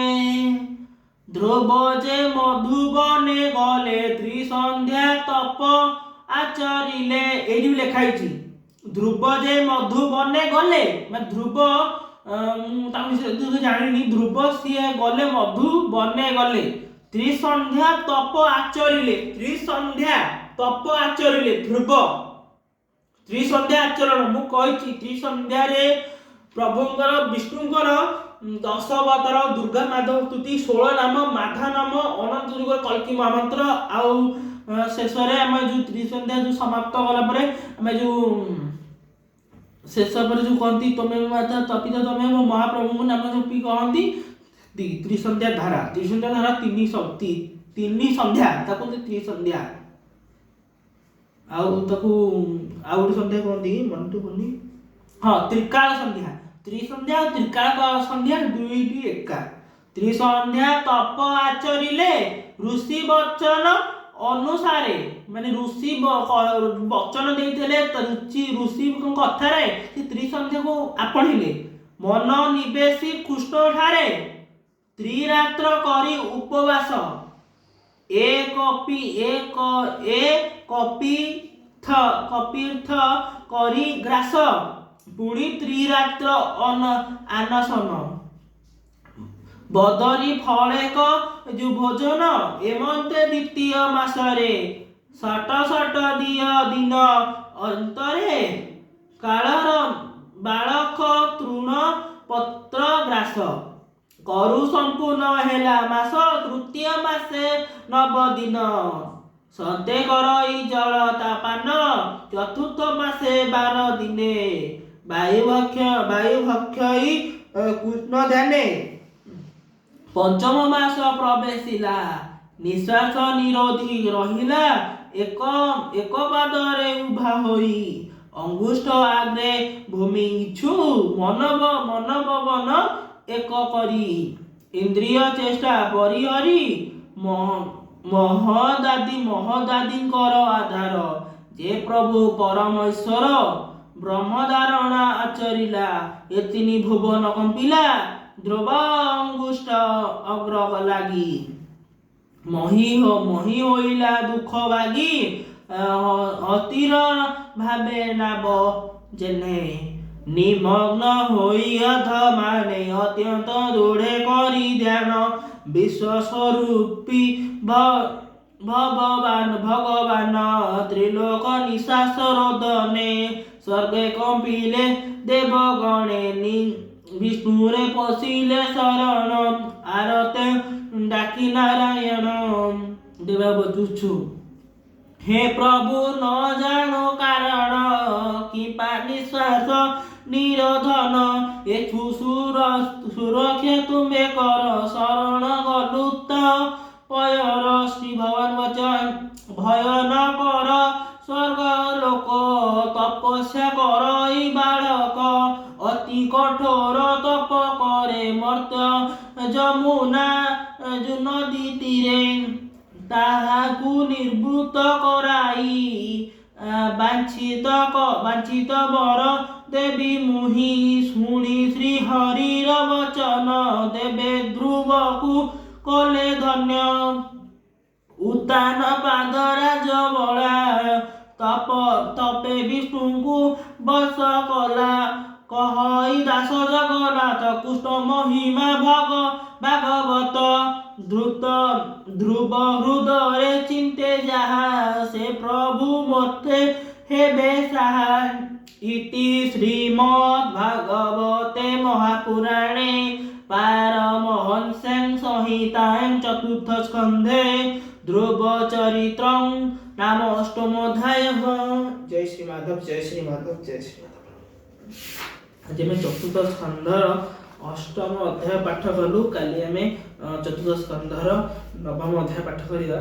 ଧ୍ରୁବ ଯେ ମଧୁବନେ ଗଲେ ତ୍ରିସନ୍ଧ୍ୟା ତପ ଆଚରିଲେ। ଏଇଠି ବି ଲେଖା ହେଇଛି ଧ୍ରୁବ ଯେ ମଧୁବନେ ଗଲେ, ମାନେ ଧ୍ରୁବ ତାଙ୍କୁ ଜାଣିନି, ଧ୍ରୁବ ସିଏ ଗଲେ ମଧୁବନେ ଗଲେ ତ୍ରିସନ୍ଧ୍ୟା ତପ ଆଚରିଲେ। ତ୍ରିସନ୍ଧ୍ୟା ତପ ଆଚରିଲେ ଧ୍ରୁବ। ତ୍ରିସନ୍ଧ୍ୟା ଆଚରଣ ମୁଁ କହିଛି, ତ୍ରିସନ୍ଧ୍ୟାରେ ପ୍ରଭୁଙ୍କର ବିଷ୍ଣୁଙ୍କର 10 ଅବତାର, ଦୁର୍ଗା ମାଧବ ସ୍ତୁତି, 16 ନାମ, ମାଧା ନାମ, ଅନନ୍ତ ଯୁଗ, କଳ୍କି ମହାମନ୍ତ୍ର, ଆଉ ଶେଷରେ ଆମେ ଯୋଉ ତ୍ରିସନ୍ଧ୍ୟା ଯୋଉ ସମାପ୍ତ ଗଲା ପରେ ଆମେ ଯୋଉ ଶେଷ ପରେ ଯୋଉ କହନ୍ତି ତମେ ମାତା ତପିତ ତମେ ମୋ ମହାପ୍ରଭୁଙ୍କ ନାମ ଜପି କହନ୍ତି ତ୍ରିସନ୍ଧ୍ୟା ଧାରା। ତ୍ରିସନ୍ଧ୍ୟା ଧାରା ତିନି ସନ୍ଧ୍ୟା, ତାକୁ ତ୍ରିସନ୍ଧ୍ୟା। ଆଉ ତାକୁ ଆଉ ଗୋଟେ ସନ୍ଧ୍ୟା କହନ୍ତି, ମନେ ତ ପଡୁନି, ହଁ ତ୍ରିକାଳ ସନ୍ଧ୍ୟା। ତ୍ରିସନ୍ଧ୍ୟା ଆଉ ତ୍ରିକାଳ ସନ୍ଧ୍ୟା ଦୁଇଟି ଏକା। ତ୍ରିସନ୍ଧ୍ୟା ତପ ଆଚରିଲେ ଋଷି ବଚନ ଅନୁସାରେ, ମାନେ ଋଷି ବଚନ ଦେଇଥିଲେ ଋଷିଙ୍କ କଥାରେ ସେ ତ୍ରିସନ୍ଧ୍ୟାକୁ ଆପଣେଇଲେ। ମନ ନିବେଶି କୃଷ୍ଣ ଠାରେ ତ୍ରିରାତ୍ର କରି ଉପବାସ, କପିର୍ଥ କରି ଗ୍ରାସ, ପୁଣି ତ୍ରିରାତ୍ର ଆନସନ, ବଦରି ଫଳେକ ଯୋଉ ଭୋଜନ, ଏମନ୍ତେ ଦ୍ୱିତୀୟ ମାସରେ ଷଟ ଦିନ ଅନ୍ତରେ କାଳର ବାଳକ ତୃଣ ପତ୍ର ଗ୍ରାସ, କରୁ ସମ୍ପୂର୍ଣ୍ଣ ହେଲା ମାସ ତୃତୀୟ ମାସେ 9 ଦିନ, ସନ୍ତେ କରଇ ଜଳତା ପାନ ଚତୁର୍ଥ ମାସେ 12 ଦିନେ, ବାୟୁ ଭକ୍ଷଇ କୃଷ୍ଣ ଧ୍ୟାନେ, ପଞ୍ଚମ ମାସ ପ୍ରବେଶିଲା ନିଶ୍ୱାସ ନିରୋଧୀ ରହିଲା, ଏକ ପାଦରେ ଉଭା ହୋଇ ଅଙ୍ଗୁଷ୍ଠ ଆଗ୍ରେ ଭୂମି ଇଛୁ, ମନ ପବନ ଏକ କରି, ଇନ୍ଦ୍ରିୟ ଚେଷ୍ଟା ପରିହରି, ମହଦାଦିଙ୍କର ଆଧାର, ଯେ ପ୍ରଭୁ ପରମ ଈଶ୍ୱର ବ୍ରହ୍ମଧାରଣା ଆଚରିଲା, ଏ ତିନି ଭୁବନ କମ୍ପିଲା, ଧ୍ରୁବ ଅଙ୍ଗୁଷ୍ଠ ଅଗ୍ର ଲାଗି, ମହି ହୋଇଲା ଦୁଃଖ ବାଗି, ଅତିର ଭାବେ ନାବ ଜେନେ, ନିମଗ୍ନ ହୋଇ ଅଧମାନେ ଅତ୍ୟନ୍ତ ଦୃଢ଼େ କରି ଧ୍ୟାନ, ବିଶ୍ୱସ୍ୱରୂପୀ ଭଗବାନ ତ୍ରିଲୋକ ନିଶାସ ରୋଦନେ, ସ୍ୱର୍ଗେ କମ୍ପିଲେ ଦେବଗଣେ, ବିଷ୍ଣୁରେ ପଶିଲେ ଶରଣ, ଆରତେ ଡାକି ନାରାୟଣ ଦେବା ବୁଝୁଛୁ, ହେ ପ୍ରଭୁ ନ ଜାଣୁ କାରଣ, କିପା ନିଶ୍ୱାସ ନିରୋଧନ, ଏଠୁ ସୁରକ୍ଷା ତୁମେ କର, ଶରଣ ଗଲୁ ତ ପୟର, ଶ୍ରୀ ଭଗବାନ ବଚନ ଭୟ ନ କର, ସ୍ୱର୍ଗ ଲୋକ ତପସ୍ୟା କରଇ ବାଳକ, ଅତି କଠୋର ତପ କରେ ମର୍ତ୍ତ୍ୟ ଯମୁନା ନଦୀ ତୀରେ, ତାହାକୁ ନିବୃତ୍ତ କରାଇ ବାଞ୍ଛିତ ବର ଦେବୀ ମୁହିଁ, ଶୁଣି ଶ୍ରୀ ହରିର ବଚନ ଦେବେ ଧ୍ରୁବକୁ କଲେ ଧନ୍ୟ, ଉତ୍ତାନ ପାଦରାଜ ବଳା, ତପେ ବିଷ୍ଣୁଙ୍କୁ ବଶ କଲା, କହଇ ଦାସ ଜଗନ୍ନାଥ କୃଷ୍ଣ ମହିମା ଭାଗବତ, ଧ୍ରୁବ ହୃଦୟରେ ଚିନ୍ତେ ଯାହା, ସେ ପ୍ରଭୁ ମୋତେ ହେବେ ସାହା, ଇତି ଶ୍ରୀମଦ୍ ଭାଗବତେ ମହାପୁରାଣେ ପାରମହଂସ୍ୟାଂ ସଂହିତାୟାଂ ଚତୁର୍ଥ ସ୍କନ୍ଧେ ଧ୍ରୁବ ଚରିତ୍ରଂ ନାମ ଅଷ୍ଟମୋଧ୍ୟାୟଃ। ଜୟ ଶ୍ରୀ ମାଧବ, ଜୟ ଶ୍ରୀ ମାଧବ, ଜୟ ଶ୍ରୀ ମାଧବ। ଆଜି ଆମେ ଚତୁର୍ଥ ସ୍କନ୍ଧର ଅଷ୍ଟମ ଅଧ୍ୟାୟ ପାଠ କଲୁ। କାଲି ଆମେ ଚତୁର୍ଥ ସ୍କନ୍ଧର ନବମ ଅଧ୍ୟାୟ ପାଠ କରିବା।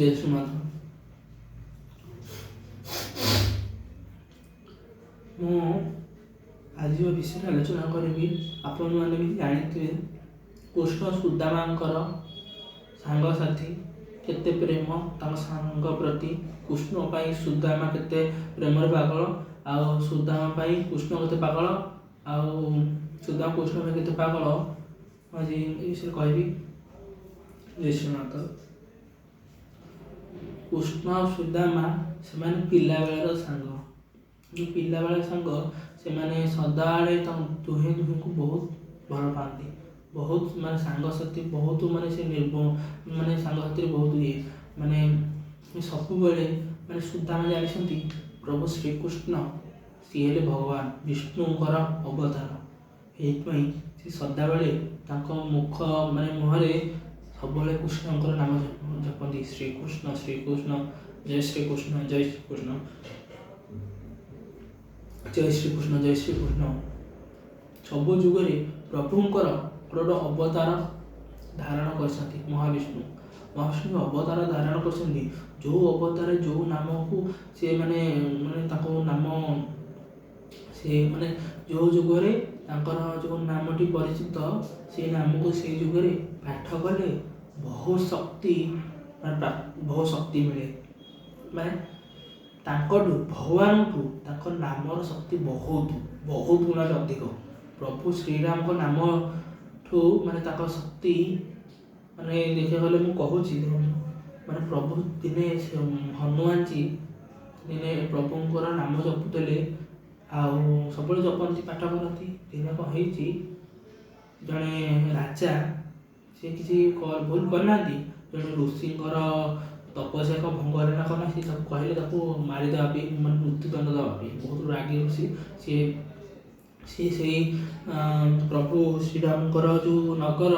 ଜୟ ଶ୍ରୀନାଥ। ମୁଁ ଆଜିର ବିଷୟରେ ଆଲୋଚନା କରିବି। ଆପଣମାନେ ବି ଜାଣିଥିବେ କୃଷ୍ଣ ସୁଦାମାଙ୍କର ସାଙ୍ଗସାଥି କେତେ ପ୍ରେମ ତାଙ୍କ ସାଙ୍ଗ ପ୍ରତି। କୃଷ୍ଣ ପାଇଁ ସୁଦାମା କେତେ ପ୍ରେମରେ ପାଗଳ, ଆଉ ସୁଦାମା ପାଇଁ କୃଷ୍ଣ କେତେ ପାଗଳ, ଆଉ ସୁଦାମା କୃଷ୍ଣ ପାଇଁ କେତେ ପାଗଳ, ଆଜି ଏ ବିଷୟରେ କହିବି। ଜୟ ଶ୍ରୀନାଥ। କୃଷ୍ଣ ଆଉ ସୁଦାମା ସେମାନେ ପିଲାବେଳର ସାଙ୍ଗ। ଯେଉଁ ପିଲାବେଳର ସାଙ୍ଗ ସେମାନେ ସଦାବେଳେ ଦୁହେଁ ଦୁହିଁଙ୍କୁ ବହୁତ ଭଲ ପାଆନ୍ତି। ବହୁତ ମାନେ ସାଙ୍ଗସାଥି ବହୁତ ମାନେ ସେ ମାନେ ସାଙ୍ଗସାଥିରେ ବହୁତ ଇଏ ମାନେ ସବୁବେଳେ ମାନେ ସୁଦାମା ଜାଣିଛନ୍ତି ପ୍ରଭୁ ଶ୍ରୀକୃଷ୍ଣ ସିଏ ହେଲେ ଭଗବାନ ବିଷ୍ଣୁଙ୍କର ଅବତାର। ଏଇଥିପାଇଁ ସେ ସଦାବେଳେ ତାଙ୍କ ମୁହଁରେ ସବୁବେଳେ କୃଷ୍ଣଙ୍କର ନାମ ଜପନ୍ତି। ଶ୍ରୀକୃଷ୍ଣ ଶ୍ରୀକୃଷ୍ଣ ଜୟ ଶ୍ରୀକୃଷ୍ଣ ଜୟ ଶ୍ରୀକୃଷ୍ଣ ଜୟ ଶ୍ରୀକୃଷ୍ଣ ଜୟ ଶ୍ରୀକୃଷ୍ଣ। ସବୁ ଯୁଗରେ ପ୍ରଭୁଙ୍କର ଗୋଟେ ଅବତାର ଧାରଣ କରିଛନ୍ତି। ମହାବିଷ୍ଣୁ ଅବତାର ଧାରଣ କରିଛନ୍ତି। ଯେଉଁ ଅବତାରରେ ଯେଉଁ ନାମକୁ ସେ ମାନେ ତାଙ୍କ ନାମ ସେ ମାନେ ଯେଉଁ ଯୁଗରେ ତାଙ୍କର ଯେଉଁ ନାମଟି ପରିଚିତ ସେ ନାମକୁ ସେଇ ଯୁଗରେ ପାଠ କଲେ ବହୁତ ଶକ୍ତି ମିଳେ। ମାନେ ତାଙ୍କଠୁ ଭଗବାନଠୁ ତାଙ୍କ ନାମର ଶକ୍ତି ବହୁତ ଗୁଣରେ ଅଧିକ। ପ୍ରଭୁ ଶ୍ରୀରାମଙ୍କ ନାମଠୁ ମାନେ ତାଙ୍କ ଶକ୍ତି ମାନେ ଦେଖିବାକୁ ଗଲେ ମୁଁ କହୁଛି ମାନେ ପ୍ରଭୁ ଦିନେ ହନୁମାନଜୀ ଦିନେ ପ୍ରଭୁଙ୍କର ନାମ ଜପୁଥିଲେ ଆଉ ସବୁବେଳେ ଜପନ୍ତି ପାଠ କରନ୍ତି। ଦିନେ କ'ଣ ହେଇଛି ଜଣେ ରାଜା ସେ କିଛି ଭୁଲ କରିନାହାନ୍ତି, ଜଣେ ଋଷିଙ୍କର ତପସ୍ୟା ଭଙ୍ଗ ହେଲା ନା କ'ଣ ସେ ତାକୁ କହିଲେ ତାକୁ ମାରିଦେବା ପାଇଁ ମାନେ ମୃତ୍ୟୁଦଣ୍ଡ ଦେବା ପାଇଁ। ବହୁତ ରାଗି ଋଷି ସିଏ ସେଇ ପ୍ରଭୁ ଶ୍ରୀରାମଙ୍କର ଯେଉଁ ନଗର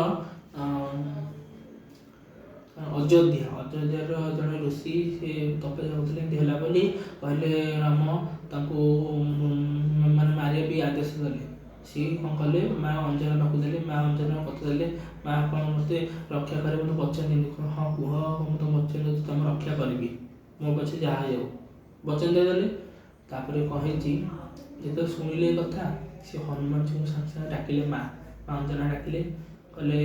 ଅଯୋଧ୍ୟାର ଜଣେ ଋଷି ସେ ତପସ୍ୟା କରୁଥିଲେ। ଏମିତି ହେଲା ବୋଲି କହିଲେ ରାମ ତାଙ୍କୁ ମାନେ ମାରିବା ପାଇଁ ଆଦେଶ ଦେଲେ। ସିଏ କ'ଣ କଲେ ମା ଅଞ୍ଜନା ପାଖକୁ ଦେଲେ। ମା ଅଞ୍ଜନା କଥା ଦେଲେ ମା ଆପଣ ମୋତେ ରକ୍ଷା କରିବେ ମୋତେ ବଚନ ଦିଅନ୍ତୁ। ହଁ କୁହ ମୁଁ ତ ବଚନ ଦେଉଛି ତମ ରକ୍ଷା କରିବି, ମୋ ପଛେ ଯାହା ହେଇଯାଉ ବଚନ ଦେଇଦେଲେ। ତାପରେ କ'ଣ ହେଇଛି ଯେତେବେଳେ ଶୁଣିଲେ ଏ କଥା ସେ ହନୁମାନଜୀଙ୍କୁ ସାଙ୍ଗେ ସାଙ୍ଗେ ଡାକିଲେ। ମା ଅଞ୍ଜନା ଡାକିଲେ କହିଲେ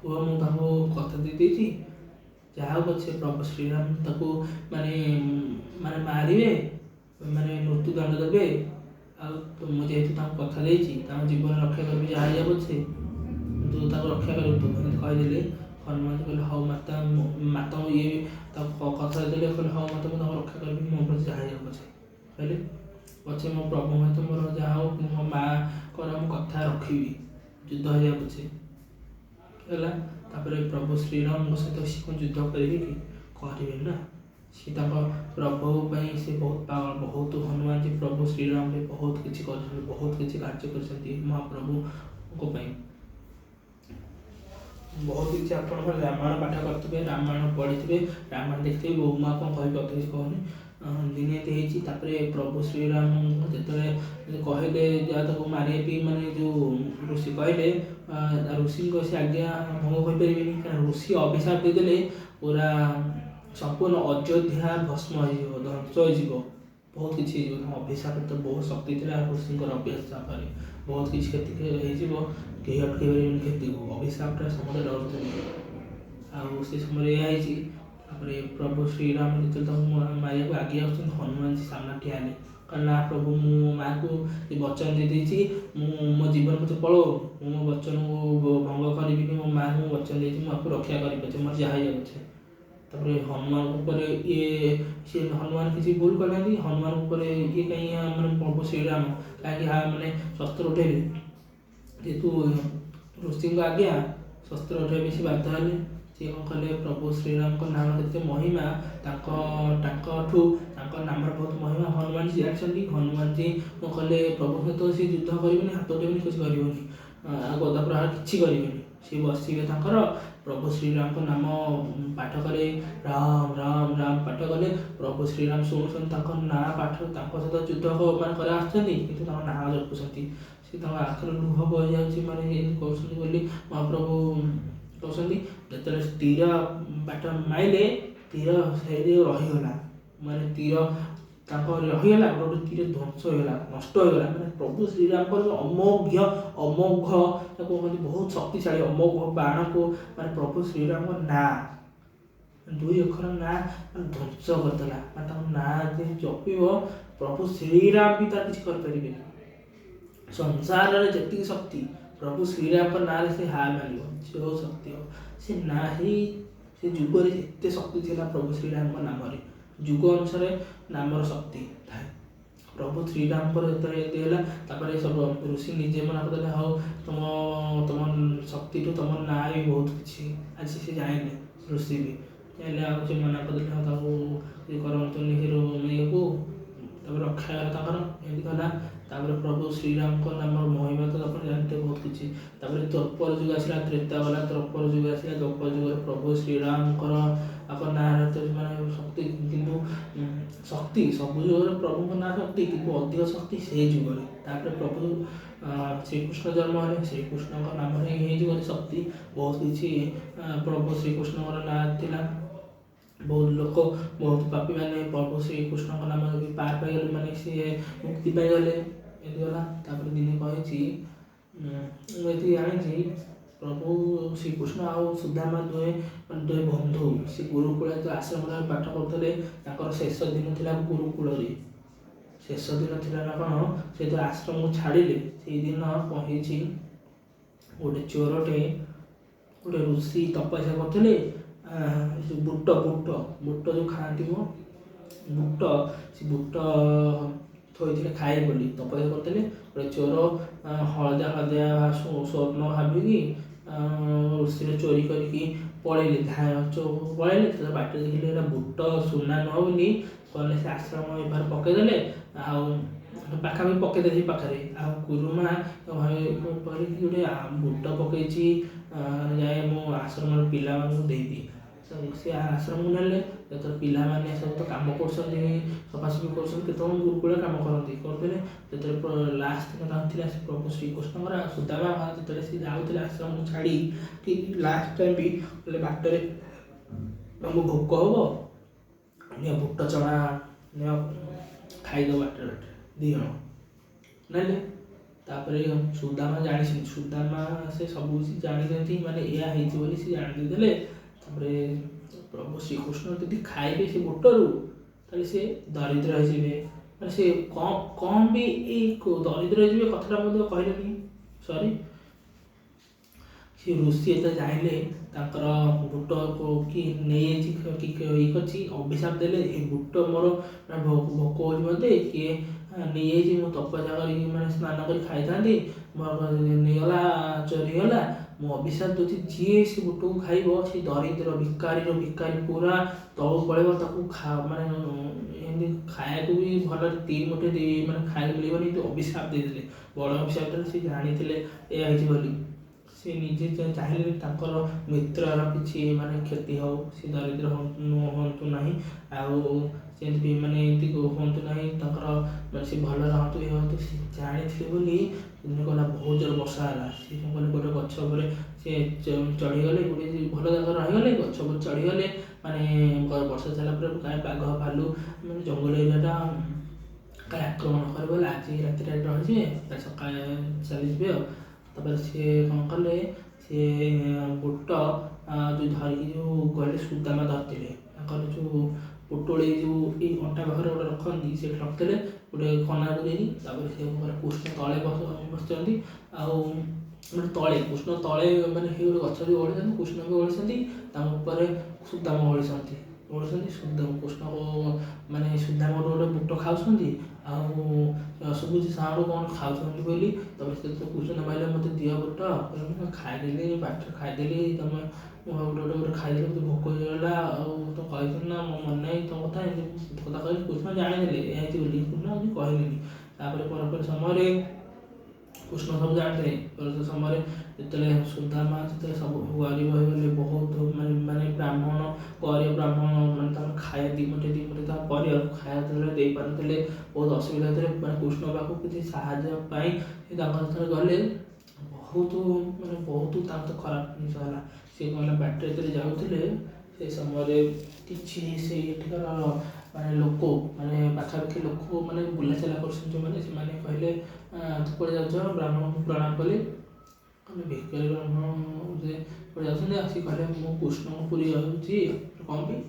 ପୁଅ ମୁଁ ତାଙ୍କୁ କଥା ଦେଇଦେଇଛି ଯାହା ହଉ ପଛେ ପ୍ରଭୁ ଶ୍ରୀରାମ ତାକୁ ମାନେ ମାରିବେ ମାନେ ମୃତ୍ୟୁଦଣ୍ଡ ଦେବେ, ଆଉ ମୁଁ ଯେହେତୁ ତାଙ୍କୁ କଥା ଦେଇଛି ତାଙ୍କ ଜୀବନ ରକ୍ଷା କରିବି ଯାହା ହେଇଯାଉ ପଛେ ତୁ ତାକୁ ରକ୍ଷା କରିବୁ ତୁ ଏମିତି କହିଦେଲେ। ହନୁମାନ କହିଲେ ହଉ ମାତାଙ୍କୁ ଇଏ ତାକୁ କଥା ଦେଲେ କହିଲେ ହଉ ମାତା ମୁଁ ତାଙ୍କୁ ରକ୍ଷା କରିବି ମୋ ପ୍ରତି ଯାହା ହେଇଯାଉ ପଛେ କହିଲେ ପଛେ ମୋ ପ୍ରଭୁ ସହିତ ମୋର ଯାହା ହଉ ମୋ ମାଆଙ୍କର ମୁଁ କଥା ରଖିବି ଯୁଦ୍ଧ ହେଇଯାଉ ପଛେ ହେଲା। ତାପରେ ପ୍ରଭୁ ଶ୍ରୀରାମଙ୍କ ସହିତ ସିଏ କ'ଣ ଯୁଦ୍ଧ କରିବେ କି? କରିବେନି ନା। ସିଏ ତାଙ୍କ ପ୍ରଭୁ ପାଇଁ ସେ ବହୁତ ପାଗଳ। ବହୁତ ହନୁମାନଜୀ ପ୍ରଭୁ ଶ୍ରୀରାମ ପାଇଁ ବହୁତ କିଛି କରିଛନ୍ତି, ବହୁତ କିଛି କାର୍ଯ୍ୟ କରିଛନ୍ତି ମହାପ୍ରଭୁଙ୍କ ପାଇଁ। ବହୁତ କିଛି ଆପଣ ରାମାୟଣ ପାଠ କରିଥିବେ, ରାମାୟଣ ପଢ଼ିଥିବେ, ରାମାୟଣ ଦେଖିଥିବେ। ମୁଁ ଆଉ କ'ଣ କହିବି ଅତ କିଛି କହୁନି। ଦିନେ ଏମିତି ହେଇଛି ତାପରେ ପ୍ରଭୁ ଶ୍ରୀରାମ ଯେତେବେଳେ କହିଲେ ଯାହା ତାକୁ ମାରିବା ପାଇଁ ମାନେ ଯେଉଁ ଋଷି କହିଲେ ଋଷିଙ୍କ ସେ ଆଜ୍ଞା ଭଙ୍ଗ କରିପାରିବେନି କାରଣ ଋଷି ଅଭିଶାପ ଦେଇଦେଲେ ପୁରା ସମ୍ପୂର୍ଣ୍ଣ ଅଯୋଧ୍ୟା ଭସ୍ମ ହେଇଯିବ, ଧ୍ୱଂସ ହେଇଯିବ, ବହୁତ କିଛି ହେଇଯିବ। ତାଙ୍କ ଅଭିଶାପରେ ତ ବହୁତ ଶକ୍ତି ଥିଲା ଋଷିଙ୍କର ଅଭିଶାପରେ ବହୁତ କିଛି କ୍ଷତି ହେଇଯିବ, କେହି ଅଟକେଇ ପାରିବେନି କ୍ଷତିକୁ। ଅଭିଶାପଟା ସମସ୍ତେ ଡରୁଥିଲେ। ଆଉ ସେ ସମୟରେ ଏଇଆ ହେଇଛି। ତାପରେ ପ୍ରଭୁ ଶ୍ରୀରାମ ଯେତେବେଳେ ତାଙ୍କୁ ମାରିବାକୁ ଆଗେଇ ଆସୁଛନ୍ତି ହନୁମାନଜୀ ସାମ୍ନା ଠିଆ ହେଲେ କହିଲେ ନା ପ୍ରଭୁ ମୁଁ ମୋ ମାଆକୁ ବଚନ ଦେଇଦେଇଛି ମୁଁ ମୋ ଜୀବନ ପଛେ ପଳଉ ମୁଁ ମୋ ବଚନକୁ ଭଙ୍ଗ କରିବିନି। ମୋ ମାଆକୁ ମୁଁ ବଚନ ଦେଇଛି ମୁଁ ଆକୁ ରକ୍ଷା କରିପାରୁଛି ମୋର ଯାହା ହେଇଯାଉ ପଛେ। ତାପରେ ହନୁମାନଙ୍କ ଉପରେ ସିଏ ହନୁମାନ କିଛି ଭୁଲ କରିନାହାନ୍ତି। ହନୁମାନଙ୍କ ଉପରେ ଇଏ କାହିଁ ମାନେ ପ୍ରଭୁ ଶ୍ରୀରାମ କାହିଁକି ମାନେ ଶସ୍ତ୍ର ଉଠେଇଲେ ଯେହେତୁ ଋଷିଙ୍କ ଆଜ୍ଞା ଶସ୍ତ୍ର ଉଠେଇବା ପାଇଁ ସେ ବାଧ୍ୟ ହେଲେ। ସିଏ କ'ଣ କଲେ ପ୍ରଭୁ ଶ୍ରୀରାମଙ୍କ ନାମ ଯେତେ ମହିମା ତାଙ୍କଠୁ ତାଙ୍କ ନାମର ବହୁତ ମହିମା ହନୁମାନଜୀ ଜାଣିଛନ୍ତି। ହନୁମାନଜୀ କ'ଣ କଲେ ପ୍ରଭୁ ସହିତ ସେ ଯୁଦ୍ଧ କରିବେନି, ହାତ ଉଠେଇବେନି, କିଛି କରିବେନି, ଆଉ ଗଦା ପ୍ରହାର କିଛି କରିବେନି। ସିଏ ବସିବେ ତାଙ୍କର ପ୍ରଭୁ ଶ୍ରୀରାମଙ୍କ ନାମ ପାଠ କଲେ ରାମ ରାମ ରାମ ପାଠ କଲେ। ପ୍ରଭୁ ଶ୍ରୀରାମ ଶୁଣୁଛନ୍ତି ତାଙ୍କ ନାଁ ପାଠ ତାଙ୍କ ସହିତ ଯୁଦ୍ଧ କରି ଆସୁଛନ୍ତି କିନ୍ତୁ ତାଙ୍କ ନାଁ ଜପୁଛନ୍ତି। ସେ ତାଙ୍କ ଆଖିରୁ ଲୁହ ବହିଯାଉଛି ମାନେ ଏମିତି କରୁଛନ୍ତି ବୋଲି ମହାପ୍ରଭୁ କହୁଛନ୍ତି। ଯେତେବେଳେ ସ୍ଥିର ବାଟ ମାଇଲେ ତୀର ସେଇଠି ରହିଗଲା, ମାନେ ତୀର ତାଙ୍କ ରହିଗଲା, ଗୋଟେ ତୀର ଧ୍ୱଂସ ହୋଇଗଲା, ନଷ୍ଟ ହୋଇଗଲା। ମାନେ ପ୍ରଭୁ ଶ୍ରୀରାମଙ୍କର ଯେଉଁ ଅମୋଘ ତାକୁ କୁହନ୍ତି ବହୁତ ଶକ୍ତିଶାଳୀ ଅମୋଘ ବାଣକୁ ମାନେ ପ୍ରଭୁ ଶ୍ରୀରାମଙ୍କ ନାଁ, 2 ଅକ୍ଷର ନାଁ ମାନେ ଧ୍ୱଂସ କରିଦେଲା। ମାନେ ତାଙ୍କ ନାଁ ଯେ ଜପିବ ପ୍ରଭୁ ଶ୍ରୀରାମ ବି ତାର କିଛି କରିପାରିବେନି। ସଂସାରରେ ଯେତିକି ଶକ୍ତି ପ୍ରଭୁ ଶ୍ରୀରାମଙ୍କ ନାଁରେ ସେ ହାର ମାନିବ, ଯେଉଁ ଶକ୍ତି ହବ ସେ ନାଁ ହିଁ, ସେ ଯୁଗରେ ଏତେ ଶକ୍ତି ଥିଲା ପ୍ରଭୁ ଶ୍ରୀରାମଙ୍କ ନାମରେ। ଯୁଗ ଅନୁସାରେ ନାମର ଶକ୍ତି ଥାଏ। ପ୍ରଭୁ ଶ୍ରୀରାମଙ୍କର ଯେତେବେଳେ ଏତେ ହେଲା, ତାପରେ ସବୁ ଋଷି ନିଜେ ମନା କରିଦେଲେ, ହଉ ତମ ଶକ୍ତିଠୁ ତମ ନାଁ ବି ବହୁତ କିଛି। ଆଜି ସେ ଜାଣିଲେ, ଋଷି ବି ଜାଣିଲେ, ଆଉ ସେ ମନା କରିଦେଲେ, ହଁ ତାକୁ ଇଏ କରନ୍ତୁନି ଇଏକୁ, ତାପରେ ରକ୍ଷା ହେଲା ତାଙ୍କର, ଏମିତି ହେଲା। ତାପରେ ପ୍ରଭୁ ଶ୍ରୀରାମଙ୍କ ନାମର ମହିମା ତ ଆପଣ ଜାଣିଥିବେ ବହୁତ କିଛି। ତାପରେ ଦ୍ୱାପର ଯୁଗ ଆସିଲା, ତ୍ରେତା ଗଲା, ଦ୍ୱାପର ଯୁଗ ଆସିଲା। ଦ୍ୱାପର ଯୁଗରେ ପ୍ରଭୁ ଶ୍ରୀରାମଙ୍କର ନାଁ ମାନେ ଶକ୍ତି, କିନ୍ତୁ ଶକ୍ତି ସବୁ ଯୁଗରେ ପ୍ରଭୁଙ୍କ ନାଁ ଶକ୍ତି, କିନ୍ତୁ ଅଧିକ ଶକ୍ତି ସେଇ ଯୁଗରେ। ତାପରେ ପ୍ରଭୁ ଶ୍ରୀକୃଷ୍ଣ ଜନ୍ମ ହେଲେ, ଶ୍ରୀକୃଷ୍ଣଙ୍କ ନାମରେ ଏଇ ଯୁଗରେ ଶକ୍ତି ବହୁତ କିଛି। ପ୍ରଭୁ ଶ୍ରୀକୃଷ୍ଣଙ୍କର ନାଁ ଥିଲା, ବହୁତ ଲୋକ, ବହୁତ ପାପୀମାନେ ପ୍ରଭୁ ଶ୍ରୀକୃଷ୍ଣଙ୍କ ନାମରେ ବି ପାର ପାଇଗଲେ, ମାନେ ସିଏ ମୁକ୍ତି ପାଇଗଲେ, ଏମିତି ଗଲା। ତାପରେ ଦିନେ କହିଛି, ମୁଁ ଏଠି ଜାଣିଛି ପ୍ରଭୁ ଶ୍ରୀକୃଷ୍ଣ ଆଉ ସୁଦାମା ଦୁହେଁ ବନ୍ଧୁ। ସେ ଗୁରୁକୁଳ ଆଶ୍ରମରେ ପାଠ କରୁଥିଲେ, ତାଙ୍କର ଶେଷ ଦିନ ଥିଲା ଗୁରୁକୁଳରେ, ଶେଷ ଦିନ ଥିଲା ନା କ'ଣ, ସେ ଯେତେବେଳେ ଆଶ୍ରମକୁ ଛାଡ଼ିଲେ, ସେଇଦିନ କହିଛି ଗୋଟେ ଚୋରଟେ, ଗୋଟେ ଋଷି ତପସ୍ୟା କରୁଥିଲେ, ଯେଉଁ ବୁଟ ଯେଉଁ ଖାଆନ୍ତି ମ ବୁଟ, ସେ ବୁଟ ଥୋଇଥିଲେ ଖାଇବେ ବୋଲି ତପସ୍ୟା କରୁଥିଲେ। ଗୋଟେ ଚୋର ହଳଦିଆ ସ୍ୱର୍ଣ୍ଣ ଭାବିକି ଋଷିରେ ଚୋରି କରିକି ପଳେଇଲେ, ପଳେଇଲେ। ବାଟରେ ଦେଖିଲେ ଏଇଟା ବୁଟ ସୁନା ନୁହଁ ବୋଲି କହିଲେ, ସେ ଆଶ୍ରମ ଏବାର ପକେଇଦେଲେ, ଆଉ ପାଖାପାଖି ପକେଇଦେଲେ ପାଖରେ। ଆଉ ଗୁରୁମା କହିଲେ କି ଗୋଟେ ବୁଟ ପକେଇଛି, ଯାଏ ମୁଁ ଆଶ୍ରମର ପିଲାମାନଙ୍କୁ ଦେଇଦିଏ। ସେ ଆଶ୍ରମକୁ ନେଲେ, ଯେତେବେଳେ ପିଲାମାନେ ସବୁ ତ କାମ କରୁଛନ୍ତି, ସଫାସଫି କରୁଛନ୍ତି, କେତେବେଳେ ଗୁରୁକୁଳରେ କାମ କରୁଥିଲେ। ଯେତେବେଳେ ଲାଷ୍ଟ ଦିନ ତାଙ୍କ ଥିଲା, ସେ ପ୍ରଭୁ ଶ୍ରୀକୃଷ୍ଣଙ୍କର ସୁଦାମା ଯେତେବେଳେ ସେ ଯାଉଥିଲେ ଆଶ୍ରମକୁ ଛାଡ଼ି, ଠିକ୍ ଲାଷ୍ଟ ଟାଇମ୍ ବି କହିଲେ, ବାଟରେ ତମକୁ ଭୋକ ହବ, ନିଅ ବୁଟ ଚଣା ନିଅ, ଖାଇଦେବ ବାଟରେ 2 ଜଣ ନେଲେ। ତାପରେ ସୁଦାମା ଜାଣିଛନ୍ତି, ସୁଦାମା ସେ ସବୁ କିଛି ଜାଣିଛନ୍ତି, ମାନେ ଏଇଆ ହେଇଛି ବୋଲି ସେ ଜାଣି ଦେଇଥିଲେ। ତାପରେ ପ୍ରଭୁ ଶ୍ରୀକୃଷ୍ଣ ଯଦି ଖାଇବେ ସେ ବୁଟରୁ, ତାହେଲେ ସେ ଦରିଦ୍ର ହେଇଯିବେ, ମାନେ ସେ କମ୍ ବି ଏଇ ଦରିଦ୍ର ହେଇଯିବେ କଥାଟା ମଧ୍ୟ କହିଲେନି, ସରି। ସେ ଋଷି ଏତେ ଜାଣିଲେ, ତାଙ୍କର ବୁଟକୁ କି ନେଇଯାଇଛି କି ଇଏ କରିଛି, ଅଭିଶାପ ଦେଲେ, ଏ ବୁଟ ମୋର ଭୋକ ହେଉଛି ମୋତେ, କିଏ ନେଇଯାଇଛି, ମୁଁ ତପସ୍ୟା କରିକି ମାନେ ସ୍ନାନ କରି ଖାଇଥାନ୍ତି, ମୋର ନେଇଗଲା, ଚୋରି ହେଇଗଲା। ମୁଁ ଅଭିଶାପ ଦେଉଛି, ଯିଏ ସେ ବୁଟକୁ ଖାଇବ ସେ ଦରିଦ୍ର, ଭିକାରୀ ପୁରା ତଳକୁ ପଳେଇବ, ତାକୁ ମାନେ ଏମିତି ଖାଇବାକୁ ବି ଭଲ 3 ମୁଠେ ମାନେ ଖାଇବାକୁ ମିଳିବନି, କିନ୍ତୁ ଅଭିଶାପ ଦେଇଦେଲେ, ବଡ଼ ଅଭିଶାପ ଦେଲେ। ସେ ଜାଣିଥିଲେ ଏଇଆ ହେଇଛି ବୋଲି, ସେ ନିଜେ ଚାହିଁଲେ ତାଙ୍କର ମିତ୍ରର କିଛି ମାନେ କ୍ଷତି ହଉ, ସେ ଦରିଦ୍ର ହୁଅନ୍ତୁ ନାହିଁ, ଆଉ ସେମିତି ମାନେ ଏମିତି ହୁଅନ୍ତୁ ନାହିଁ, ତାଙ୍କର ମାନେ ସେ ଭଲ ରହନ୍ତୁ, ଇଏ ହୁଅନ୍ତୁ। ସେ ଜାଣିଥିଲେ ବୋଲି ଦିନେ ଗଲା, ବହୁତ ଜୋର ବର୍ଷା ହେଲା। ସେ କ'ଣ କଲେ, ଗୋଟେ ଗଛ ଉପରେ ସେ ଚଢ଼ିଗଲେ, ଗୋଟେ ଭଲ ଜାଗାରେ ରହିଗଲେ, ଗଛ ଉପରେ ଚଢ଼ିଗଲେ। ମାନେ ବର୍ଷା ଚାଲିଲା ପରେ କାଳେ ବାଘ ଭାଲୁ, ମାନେ ଜଙ୍ଗଲ ଏରିଆଟା କାଳେ ଆକ୍ରମଣ କରିବ, ଆଜି ରାତିରେ ରହିଯିବେ, କାଲି ସକାଳେ ଚାଲିଯିବେ ଆଉ। ତାପରେ ସିଏ କ'ଣ କଲେ, ସିଏ ବୁଟ ଯେଉଁ ଧରିକି ଗଲେ, ସୁଦାମା ଧରିଥିଲେ, ତାଙ୍କର ଯେଉଁ ପୁଟୁଳି ଯେଉଁ ଏଇ ଅଣ୍ଟା ପାଖରେ ଗୋଟେ ରଖନ୍ତି, ସେଇଠି ରଖିଥିଲେ ଗୋଟେ କନାକୁ ଦେଇକି। ତାପରେ ସେ କୃଷ୍ଣ ତଳେ ବସିଛନ୍ତି, ଆଉ ମାନେ ତଳେ କୃଷ୍ଣ ତଳେ, ମାନେ ସେ ଗୋଟେ ଗଛ ବି ଓହଳିଛନ୍ତି, କୃଷ୍ଣ ବି ଓହଳିଛନ୍ତି, ତାଙ୍କ ଉପରେ ସୁଦାମା ଓହଳିଛନ୍ତି। କୃଷ୍ଣକୁ ମାନେ ସୁଦାମା ଗୋଟେ ବୁଟ ଖାଉଛନ୍ତି, ଆଉ ଶୁଭୁଛି ସାଉଣ୍ଡ କ'ଣ ଖାଉଛନ୍ତି ବୋଲି। ତାପରେ ସେ କୃଷ୍ଣ କହିଲେ, ମୋତେ ଦିଅ ବୁଟ, ମୁଁ ଖାଇଦେଲି, ବାଟରେ ଖାଇଦେଲି, ତମେ ଗୋଟେ ଖାଇଦେଲି, ମୋତେ ଭୋକ ହେଇଗଲା, ଆଉ ତ କହିଛନ୍ତି ନା, ମୋ ମନେ ନାହିଁ ତମ କଥା, ଏମିତି କଥା କହିଲି। କୃଷ୍ଣ ଜାଣିଦେଲେ ଏହା ହେଇଛି ବୋଲି, କୃଷ୍ଣ କିଛି କହିଲେନି। ତାପରେ ପରବର୍ତ୍ତୀ ସମୟରେ କୃଷ୍ଣ ସବୁ ଜାଣିଥିଲେ। ପରବର୍ତ୍ତୀ ସମୟରେ ଯେତେବେଳେ ସୁଦାମା ଯେତେବେଳେ ସବୁ ଗରିବ ହେଇଗଲେ, ବହୁତ ମାନେ ବ୍ରାହ୍ମଣ, ଗରିବ ବ୍ରାହ୍ମଣ, ମାନେ ତାଙ୍କର ଖାଇବା 2 ମୁଠେ ତାଙ୍କ ପରିବାରକୁ ଖାଇବା ଯେତେବେଳେ ଦେଇପାରୁନଥିଲେ, ବହୁତ ଅସୁବିଧା ହେଉଥିଲେ, ମାନେ କୃଷ୍ଣ ପାଖକୁ କିଛି ସାହାଯ୍ୟ ପାଇଁ ସେ ତାଙ୍କ ଯେତେବେଳେ ଗଲେ, ବହୁତ ତାଙ୍କ ତ ଖରାପ ଜିନିଷ ହେଲା। ସେ କ'ଣ ହେଲା, ବାଟରେ ଯେତେବେଳେ ଯାଉଥିଲେ, ସେ ସମୟରେ କିଛି ସେଇଠିକାର ମାନେ ଲୋକ ମାନେ ପାଖାପାଖି ଲୋକ ମାନେ ବୁଲାଚଲା କରୁଛନ୍ତି ଯେଉଁମାନେ ସେମାନେ କହିଲେ ତୁ କୁଆଡ଼େ ଯାଉଛ? ବ୍ରାହ୍ମଣଙ୍କୁ ପ୍ରଣାମ କଲି। କହିଲେ ଭିକାରୀ ବ୍ରାହ୍ମଣ ଯେ କୁଆଡ଼େ ଯାଉଛନ୍ତି? ଆସିକି କହିଲେ ମୁଁ କୃଷ୍ଣଙ୍କ ପୁରୀ ଯାଉଛି। କ'ଣ ପାଇଁ?